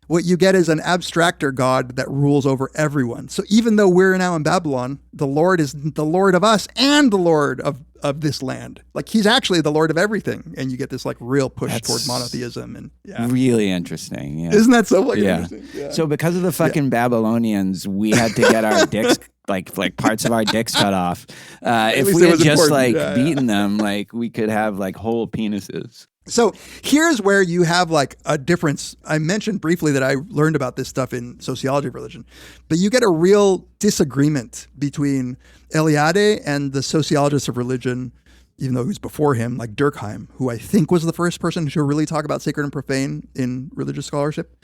what you get is an abstractor God that rules over everyone. So even though we're now in Babylon, the Lord is the Lord of us and the Lord of this land. Like he's actually the Lord of everything. And you get this like real push toward monotheism. And really interesting. Yeah. Isn't that so fucking interesting? Yeah. So because of the fucking Babylonians, we had to get our dicks like parts of our dicks cut off. If we had just beaten them, like we could have like whole penises. So here's where you have like a difference. I mentioned briefly that I learned about this stuff in sociology of religion, but you get a real disagreement between Eliade and the sociologists of religion, even though he was before him, like Durkheim, who I think was the first person to really talk about sacred and profane in religious scholarship.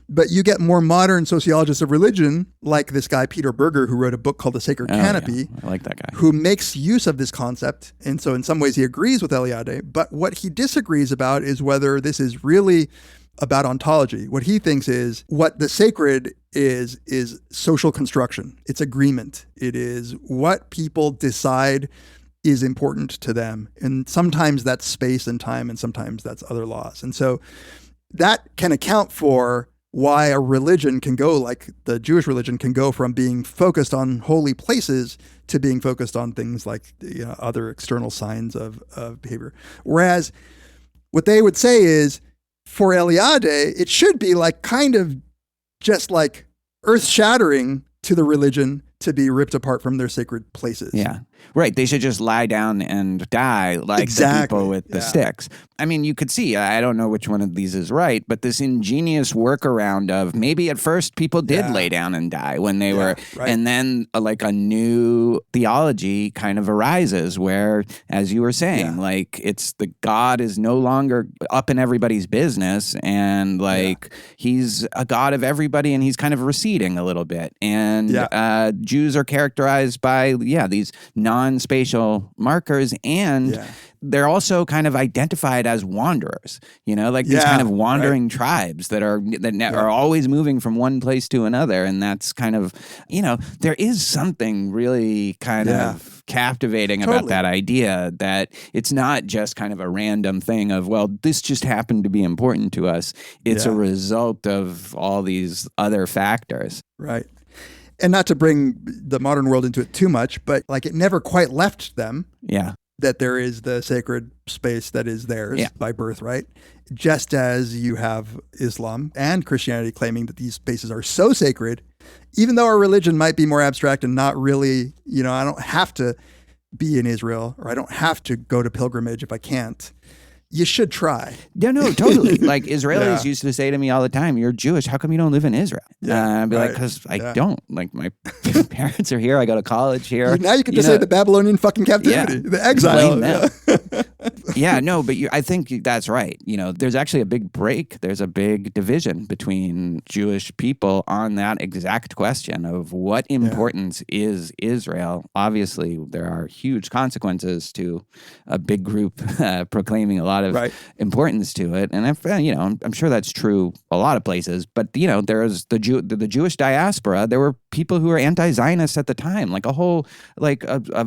But you get more modern sociologists of religion, like this guy, Peter Berger, who wrote a book called The Sacred Canopy. Yeah. I like that guy. Who makes use of this concept. And so in some ways he agrees with Eliade. But what he disagrees about is whether this is really about ontology. What he thinks is what the sacred is social construction. It's agreement. It is what people decide is important to them. And sometimes that's space and time, and sometimes that's other laws. And so that can account for why a religion can go, like the Jewish religion can go from being focused on holy places to being focused on things like other external signs of behavior. Whereas what they would say is for Eliade, it should be like kind of just like earth shattering to the religion to be ripped apart from their sacred places. Yeah. Right. They should just lie down and die like the people with the sticks. I mean, you could see, I don't know which one of these is right, but this ingenious workaround of maybe at first people did lay down and die when they were, and then like a new theology kind of arises where, as you were saying, like it's the God is no longer up in everybody's business and like he's a God of everybody and he's kind of receding a little bit. And Jews are characterized by, these non-spatial markers and they're also kind of identified as wanderers, like these kind of wandering tribes that are always moving from one place to another. And that's kind of, there is something really kind of captivating about that idea that it's not just kind of a random thing of, well, this just happened to be important to us. It's a result of all these other factors. Right. And not to bring the modern world into it too much, but like it never quite left them. Yeah. That there is the sacred space that is theirs by birthright, just as you have Islam and Christianity claiming that these spaces are so sacred, even though our religion might be more abstract and not really, I don't have to be in Israel or I don't have to go to pilgrimage if I can't. You should try. Yeah, no, totally. Like Israelis used to say to me all the time, "You're Jewish. How come you don't live in Israel?" I'd be like, "Because I don't. Like my parents are here. I go to college here." Now you can just say the Babylonian fucking captivity, the exile. But I think that's right. There's actually a big break. There's a big division between Jewish people on that exact question of what importance is Israel. Obviously, there are huge consequences to a big group proclaiming a lot of importance to it, and I'm sure that's true a lot of places. But there's the Jewish diaspora. There were people who were anti-Zionist at the time, like a whole a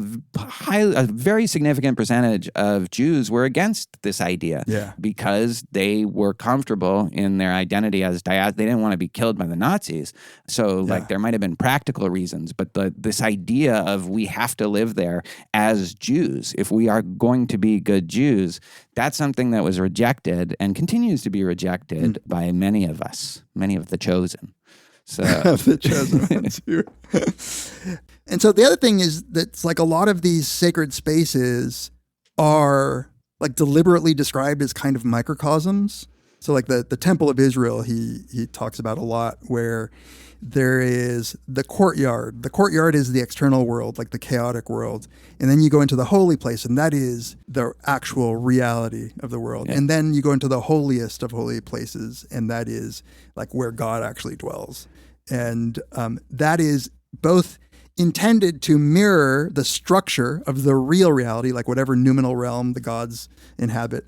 very significant percentage of Jews were against this idea because they were comfortable in their identity as they didn't want to be killed by the Nazis. So like there might have been practical reasons, but this idea of we have to live there as Jews, if we are going to be good Jews, that's something that was rejected and continues to be rejected by many of us, many of the chosen. So the chosen ones here. And so the other thing is that it's like a lot of these sacred spaces are like deliberately described as kind of microcosms. So like the Temple of Israel, he talks about a lot, where there is the courtyard. The courtyard is the external world, like the chaotic world. And then you go into the holy place, and that is the actual reality of the world. Yeah. And then you go into the holiest of holy places, and that is like where God actually dwells. And that is both intended to mirror the structure of the real reality, like whatever noumenal realm the gods inhabit.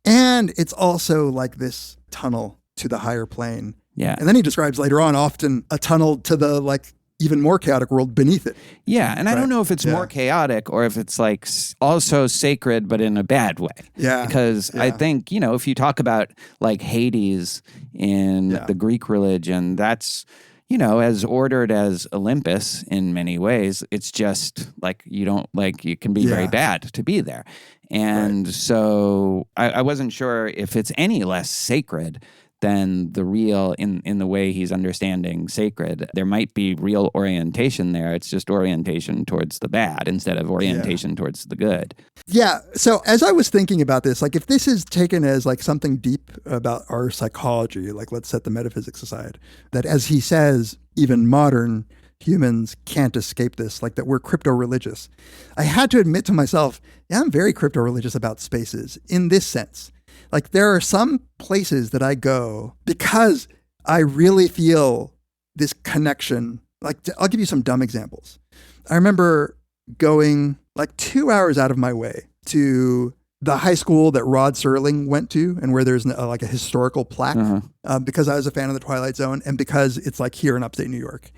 And it's also like this tunnel to the higher plane. Yeah. And then he describes later on often a tunnel to the like even more chaotic world beneath it. Yeah. And I don't know if it's more chaotic or if it's like also sacred, but in a bad way. Yeah. Because I think, if you talk about like Hades in the Greek religion, that's, as ordered as Olympus in many ways. It's just like it can be very bad to be there. And so I wasn't sure if it's any less sacred than the real in the way he's understanding sacred. There might be real orientation there. It's just orientation towards the bad instead of orientation towards the good. Yeah. So as I was thinking about this, like if this is taken as like something deep about our psychology, like let's set the metaphysics aside, that as he says, even modern humans can't escape this, like that we're crypto-religious. I had to admit to myself, I'm very crypto-religious about spaces in this sense. Like there are some places that I go because I really feel this connection. Like I'll give you some dumb examples. I remember going like 2 hours out of my way to the high school that Rod Serling went to and where there's like a historical plaque because I was a fan of the Twilight Zone and because it's like here in upstate New York.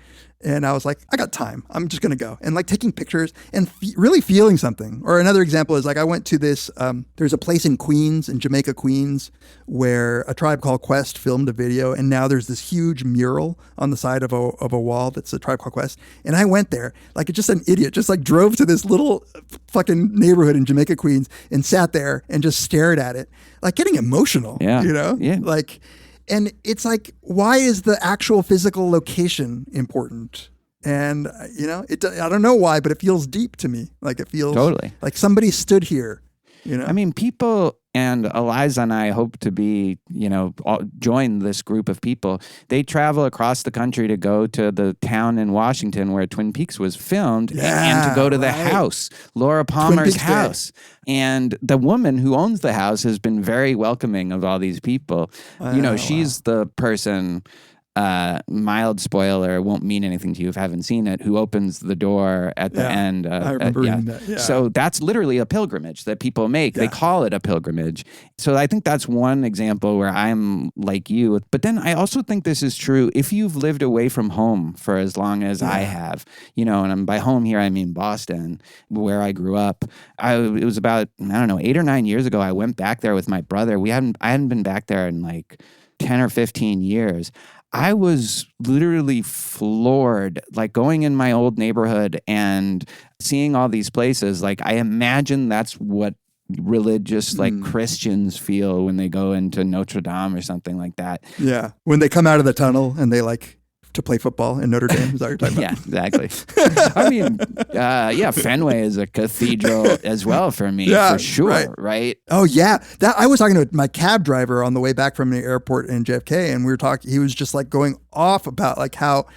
And I was like, I got time. I'm just going to go. And like taking pictures and really feeling something. Or another example is like I went to this, there's a place in Queens, in Jamaica, Queens, where A Tribe Called Quest filmed a video. And now there's this huge mural on the side of a wall that's A Tribe Called Quest. And I went there like just an idiot, just like drove to this little fucking neighborhood in Jamaica, Queens and sat there and just stared at it, like getting emotional, Yeah. Like, and it's like, why is the actual physical location important? And, I don't know why, but it feels deep to me. Like it feels totally like somebody stood here, I mean, people, and Eliza and I hope to be, join this group of people. They travel across the country to go to the town in Washington where Twin Peaks was filmed and to go to the house, Laura Palmer's house. And the woman who owns the house has been very welcoming of all these people. She's the person, mild spoiler, won't mean anything to you if you haven't seen it, who opens the door at the end. I remember reading that. Yeah. So that's literally a pilgrimage that people make. Yeah. They call it a pilgrimage. So I think that's one example where I'm like you. But then I also think this is true if you've lived away from home for as long as I have, and by home here, I mean Boston, where I grew up. It was about, 8 or 9 years ago, I went back there with my brother. I hadn't been back there in like 10 or 15 years. I was literally floored, like going in my old neighborhood and seeing all these places. Like I imagine that's what religious like Christians feel when they go into Notre Dame or something like that. Yeah. When they come out of the tunnel and they like to play football in Notre Dame. Is that what you're talking about? Yeah, exactly. I mean, Fenway is a cathedral as well for me, for sure, right? Oh, yeah. I was talking to my cab driver on the way back from the airport in JFK, and we were talking, he was just like going off about like how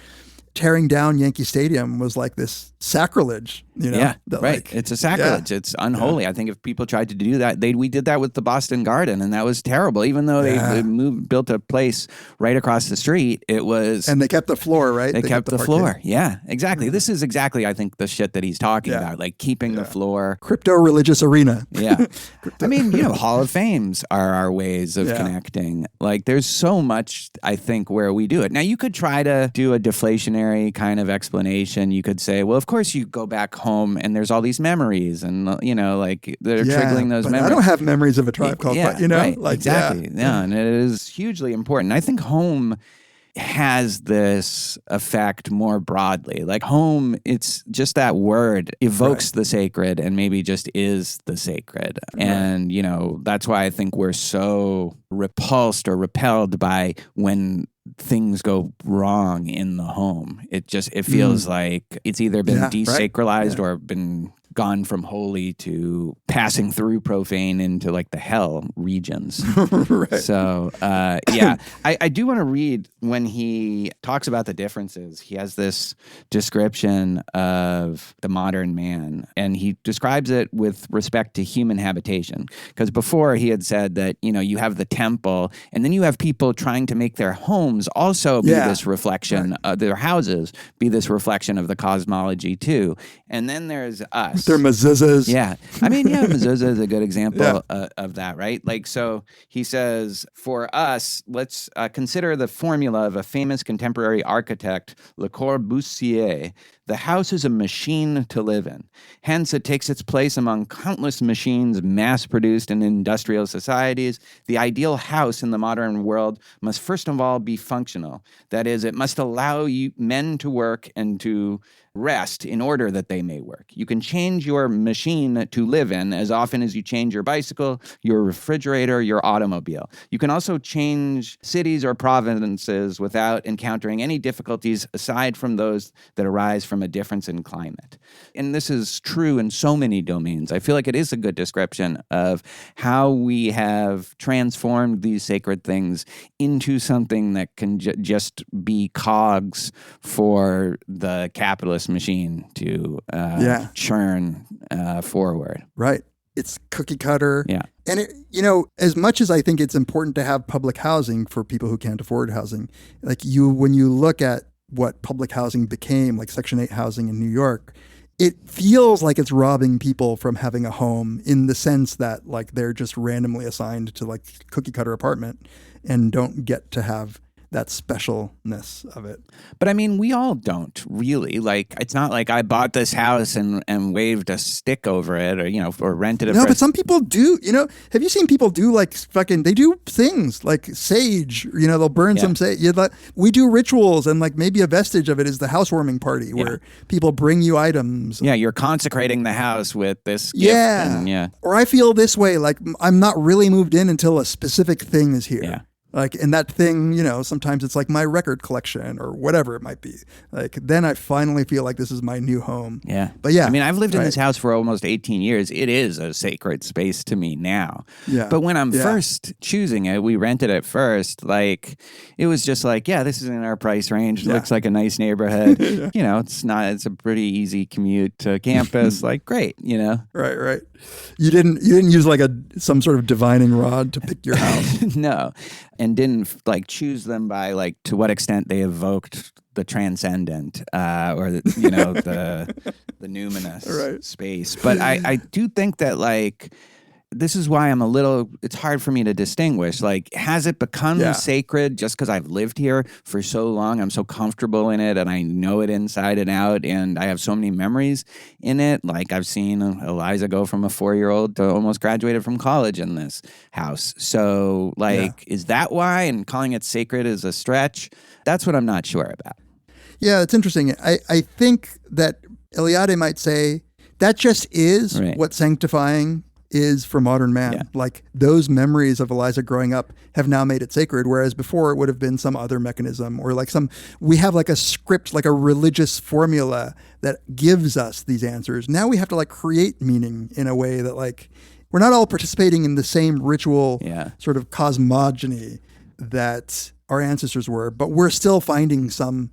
tearing down Yankee Stadium was like this sacrilege, Yeah, right. Like, it's a sacrilege. It's unholy. I think if people tried to do that, we did that with the Boston Garden, and that was terrible. Even though they built a place right across the street, it was... And they kept the floor, right? They kept the floor. Yeah, exactly. This is exactly, I think, the shit that he's talking about, like keeping the floor. Crypto-religious arena. Yeah. I mean, Hall of Fames are our ways of connecting. Like, there's so much, I think, where we do it. Now, you could try to do a deflationary kind of explanation. You could say, well, of course you go back home home and there's all these memories and, you know, like they're triggering those memories. I don't have memories of a Tribe Called Quest, you know? Right, like, exactly. Yeah, and it is hugely important. I think home has this effect more broadly. Like home, it's just that word evokes the sacred and maybe just is the sacred. And, you know, that's why I think we're so repulsed or repelled by when things go wrong in the home. It feels like it's either been desacralized or been gone from holy to passing through profane into like the hell regions. So, I do want to read when he talks about the differences. He has this description of the modern man, and he describes it with respect to human habitation. Because before he had said that, you know, you have the temple, and then you have people trying to make their homes also be this reflection, their houses be this reflection of the cosmology too. And then there's us. They're mezuzahs. Yeah. I mean, mezuzah is a good example of that, right? Like, so he says, for us, let's consider the formula of a famous contemporary architect, Le Corbusier. The house is a machine to live in. Hence, it takes its place among countless machines mass-produced in industrial societies. The ideal house in the modern world must first of all be functional. That is, it must allow men to work and to rest in order that they may work. You can change your machine to live in as often as you change your bicycle, your refrigerator, your automobile. You can also change cities or provinces without encountering any difficulties aside from those that arise from a difference in climate. And this is true in so many domains. I feel like it is a good description of how we have transformed these sacred things into something that can just be cogs for the capitalist machine to churn forward. Right. It's cookie cutter. Yeah. And, as much as I think it's important to have public housing for people who can't afford housing, like when you look at what public housing became, like Section 8 housing in New York, it feels like it's robbing people from having a home in the sense that like they're just randomly assigned to like cookie cutter apartment and don't get to have that specialness of it. But I mean, we all don't really. Like, it's not like I bought this house and waved a stick over it or rented it. No, but some people do. Have you seen people do like they do things like sage, they'll burn some sage. We do rituals, and like maybe a vestige of it is the housewarming party where people bring you items. Yeah, you're consecrating the house with this gift. Or I feel this way, like I'm not really moved in until a specific thing is here. Yeah. Like, and that thing, sometimes it's like my record collection or whatever it might be. Like, then I finally feel like this is my new home. Yeah. But yeah. I mean, I've lived in this house for almost 18 years. It is a sacred space to me now. Yeah. But when I'm first choosing it, we rented it first. Like, it was just like, this is in our price range. It looks like a nice neighborhood. It's a pretty easy commute to campus. Like, great, Right. You didn't use like some sort of divining rod to pick your house. No. And didn't choose them by to what extent they evoked the transcendent or the numinous space. But I do think that this is why it's hard for me to distinguish. Has it become sacred just because I've lived here for so long? I'm so comfortable in it and I know it inside and out and I have so many memories in it. Like I've seen Eliza go from a 4-year-old to almost graduated from college in this house. So is that why? And calling it sacred is a stretch? That's what I'm not sure about. Yeah, it's interesting. I think that Eliade might say that just is what sanctifying is for modern man. Yeah. Like those memories of Eliza growing up have now made it sacred, whereas before it would have been some other mechanism or we have a script, like a religious formula that gives us these answers. Now we have to create meaning in a way that we're not all participating in the same ritual sort of cosmogony that our ancestors were, but we're still finding some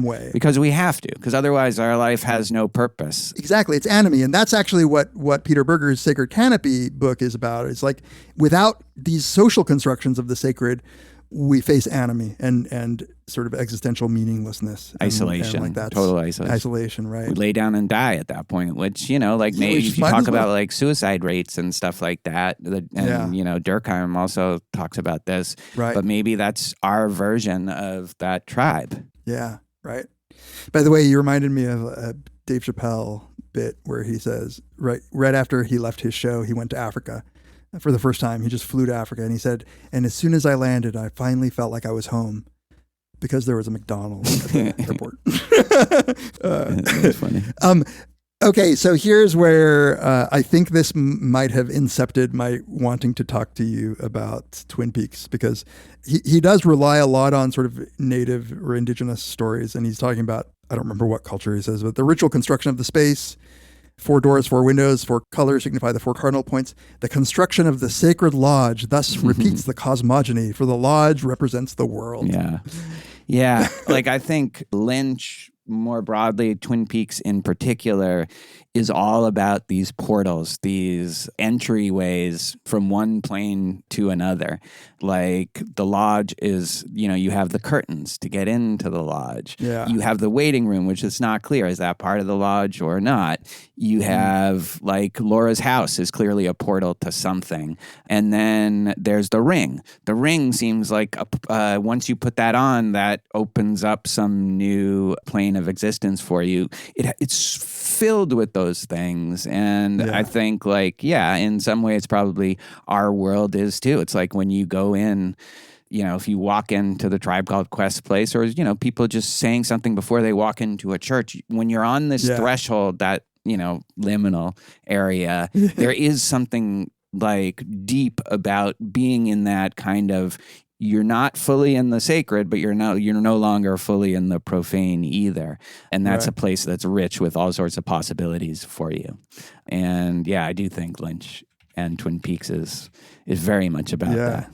way. Because we have to, because otherwise our life has no purpose. Exactly. It's anomie. And that's actually what Peter Berger's Sacred Canopy book is about. It's without these social constructions of the sacred, we face anomie and sort of existential meaninglessness. Isolation. And total isolation. Isolation, right. We lay down and die at that point, which, maybe if you talk about suicide rates and stuff like that, Durkheim also talks about this. Right. But maybe that's our version of that tribe. Yeah. Right. By the way, you reminded me of Dave Chappelle bit where he says, right after he left his show, he went to Africa for the first time. He just flew to Africa, and he said, and as soon as I landed, I finally felt like I was home because there was a McDonald's at the airport. That's funny. Okay, so here's where I think this might have incepted my wanting to talk to you about Twin Peaks, because he does rely a lot on sort of native or indigenous stories. And he's talking about, I don't remember what culture he says, but the ritual construction of the space, 4 doors, 4 windows, 4 colors signify the 4 cardinal points. The construction of the sacred lodge thus repeats the cosmogony, for the lodge represents the world. Yeah. Yeah. Like, I think Lynch, more broadly, Twin Peaks in particular, is all about these portals, these entryways from one plane to another. Like, the lodge is, you have the curtains to get into the lodge. Yeah. You have the waiting room, which is not clear. Is that part of the lodge or not? You have, like, Laura's house is clearly a portal to something. And then there's the ring. The ring seems like, once you put that on, that opens up some new plane of existence for you. It's filled with those things. And I think, like, in some ways probably our world is too. It's like when you go in, if you walk into the Tribe Called Quest place, or, people just saying something before they walk into a church, when you're on this threshold, that, liminal area, there is something like deep about being in that kind of, you're not fully in the sacred, but you're no longer fully in the profane either. And that's a place that's rich with all sorts of possibilities for you. And I do think Lynch and Twin Peaks is very much about that.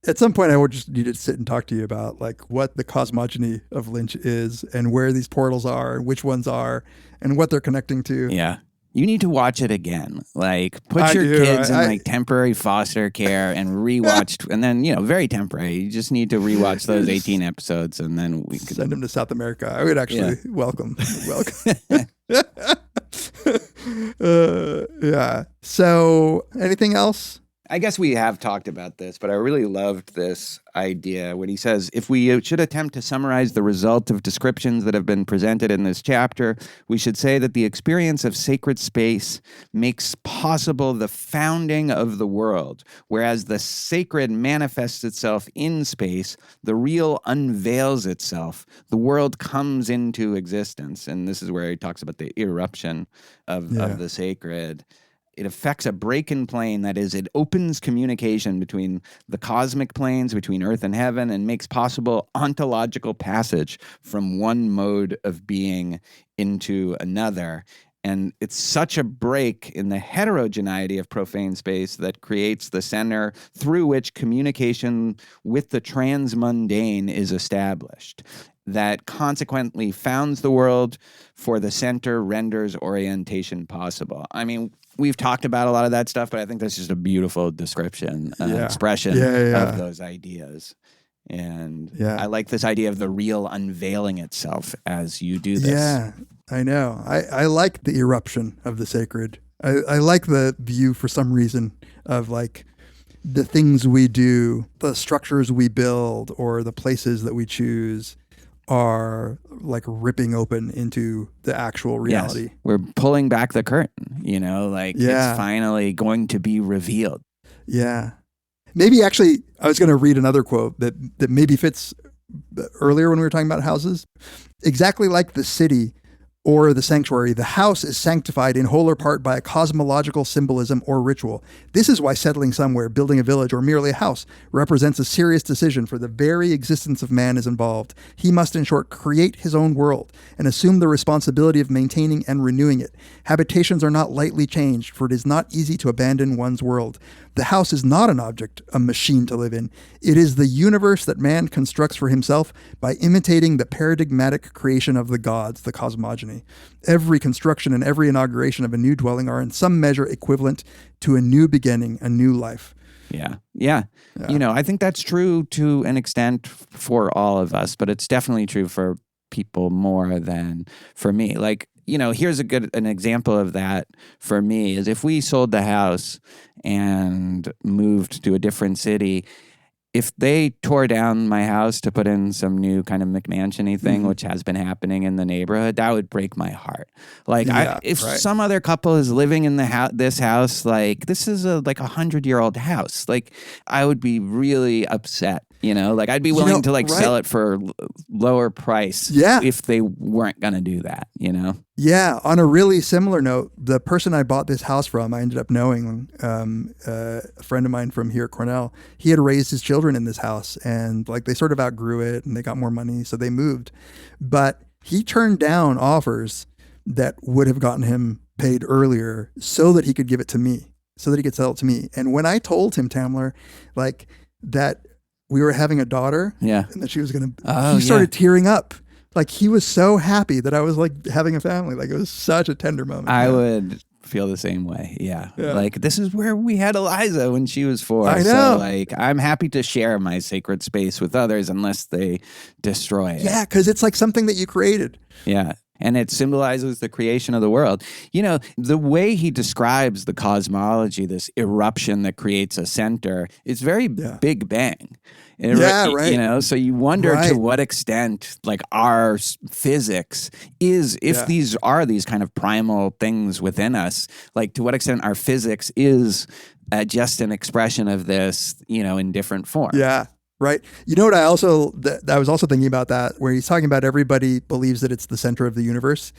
At some point, I would just need to sit and talk to you about, like, what the cosmogony of Lynch is and where these portals are and which ones are and what they're connecting to. Yeah. You need to watch it again. Like, put your kids in like temporary foster care and rewatch, and then, very temporary. You just need to rewatch those 18 episodes, and then we could send them to South America. I would actually welcome. So, anything else? I guess we have talked about this, but I really loved this idea when he says, if we should attempt to summarize the result of descriptions that have been presented in this chapter, we should say that the experience of sacred space makes possible the founding of the world, whereas the sacred manifests itself in space, the real unveils itself, the world comes into existence. And this is where he talks about the irruption of the sacred. It affects a break in plane, that is, it opens communication between the cosmic planes, between earth and heaven, and makes possible ontological passage from one mode of being into another. And it's such a break in the heterogeneity of profane space that creates the center through which communication with the transmundane is established, that consequently founds the world, for the center renders orientation possible. I mean, we've talked about a lot of that stuff, but I think that's just a beautiful description, expression of those ideas. And I like this idea of the real unveiling itself as you do this. Yeah, I know. I like the eruption of the sacred. I like the view, for some reason, of like the things we do, the structures we build, or the places that we choose are like ripping open into the actual reality. Yes. We're pulling back the curtain, it's finally going to be revealed. Yeah. Maybe actually, I was going to read another quote that maybe fits earlier when we were talking about houses. Exactly like the city or the sanctuary, the house is sanctified in whole or part by a cosmological symbolism or ritual. This is why settling somewhere, building a village, or merely a house represents a serious decision, for the very existence of man is involved. He must, in short, create his own world and assume the responsibility of maintaining and renewing it. Habitations are not lightly changed, for it is not easy to abandon one's world. The house is not an object, a machine to live in. It is the universe that man constructs for himself by imitating the paradigmatic creation of the gods, the cosmogony. Every construction and every inauguration of a new dwelling are in some measure equivalent to a new beginning, a new life. Yeah. I think that's true to an extent for all of us, but it's definitely true for people more than for me. Like, here's an example of that for me is if we sold the house and moved to a different city, if they tore down my house to put in some new kind of McMansion-y thing, which has been happening in the neighborhood, that would break my heart. Like, if some other couple is living in this house, like, this is like 100-year-old house. Like, I would be really upset. Like, I'd be willing to sell it for lower price if they weren't going to do that, Yeah. On a really similar note, the person I bought this house from, I ended up knowing a friend of mine from here at Cornell. He had raised his children in this house, and like they sort of outgrew it and they got more money, so they moved. But he turned down offers that would have gotten him paid earlier so that he could give it to me, so that he could sell it to me. And when I told him, Tamler, like that we were having a daughter and that she was going to, he started tearing up. Like, he was so happy that I was like having a family. Like, it was such a tender moment. I would feel the same way. Yeah. Like, this is where we had Eliza when she was 4. I know. So, like, I'm happy to share my sacred space with others unless they destroy it. Yeah, because it's like something that you created. Yeah. And it symbolizes the creation of the world. The way he describes the cosmology, this eruption that creates a center, it's very Big Bang. Right. So you wonder to what extent, like, our physics is, if these are these kind of primal things within us, like, to what extent our physics is just an expression of this, in different forms. Yeah. Right. You know what I was also thinking about that, where he's talking about everybody believes that it's the center of the universe.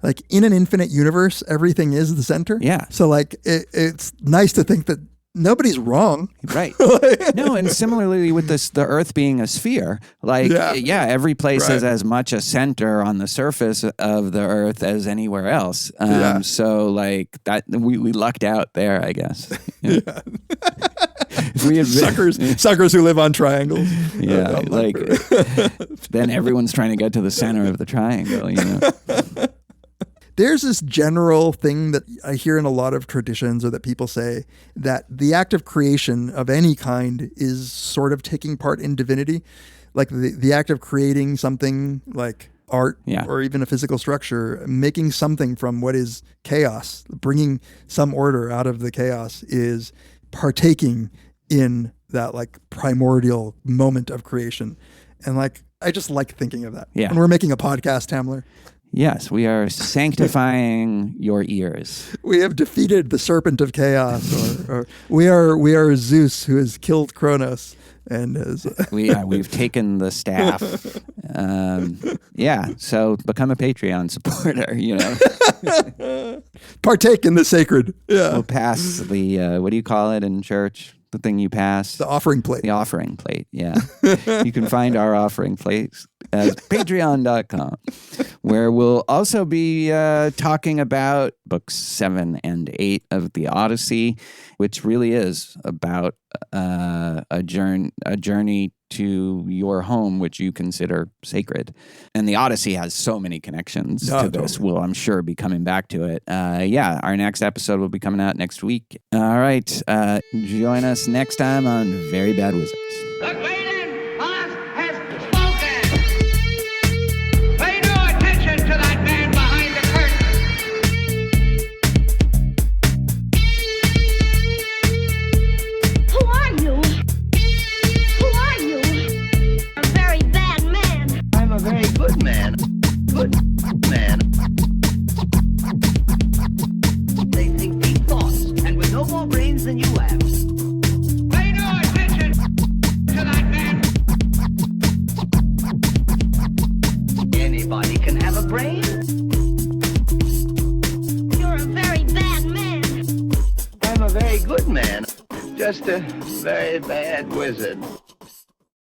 Like, in an infinite universe, everything is the center. Yeah. So like it's nice to think that nobody's wrong. Right. No, and similarly with the Earth being a sphere, like, every place is as much a center on the surface of the Earth as anywhere else. So like that, we lucked out there, I guess. Yeah. Suckers who live on triangles. Yeah, like then everyone's trying to get to the center of the triangle, There's this general thing that I hear in a lot of traditions, or that people say, that the act of creation of any kind is sort of taking part in divinity. Like the act of creating something like art or even a physical structure, making something from what is chaos, bringing some order out of the chaos, is partaking in that like primordial moment of creation. And like, I just like thinking of that. Yeah. And we're making a podcast, Tamler. Yes, we are sanctifying your ears. We have defeated the serpent of chaos, or we are Zeus who has killed Kronos. And we've taken the staff. So become a Patreon supporter, Partake in the sacred. Yeah. We'll pass the, what do you call it in church? The thing you pass? The offering plate. The offering plate, yeah. You can find our offering plate at patreon.com, where we'll also be talking about books 7 and 8 of the Odyssey, which really is about a journey to your home, which you consider sacred. And the Odyssey has so many connections to this. We'll, I'm sure, be coming back to it. Our next episode will be coming out next week. All right. Join us next time on Very Bad Wizards. The Great Boss has spoken! Pay no attention to that man behind the curtain! Who are you? Who are you? A very bad man. I'm a very good man. Good man. They think deep thoughts, and with no more brains than you have. Pay no attention to that man! Anybody can have a brain. You're a very bad man. I'm a very good man. Just a very bad wizard.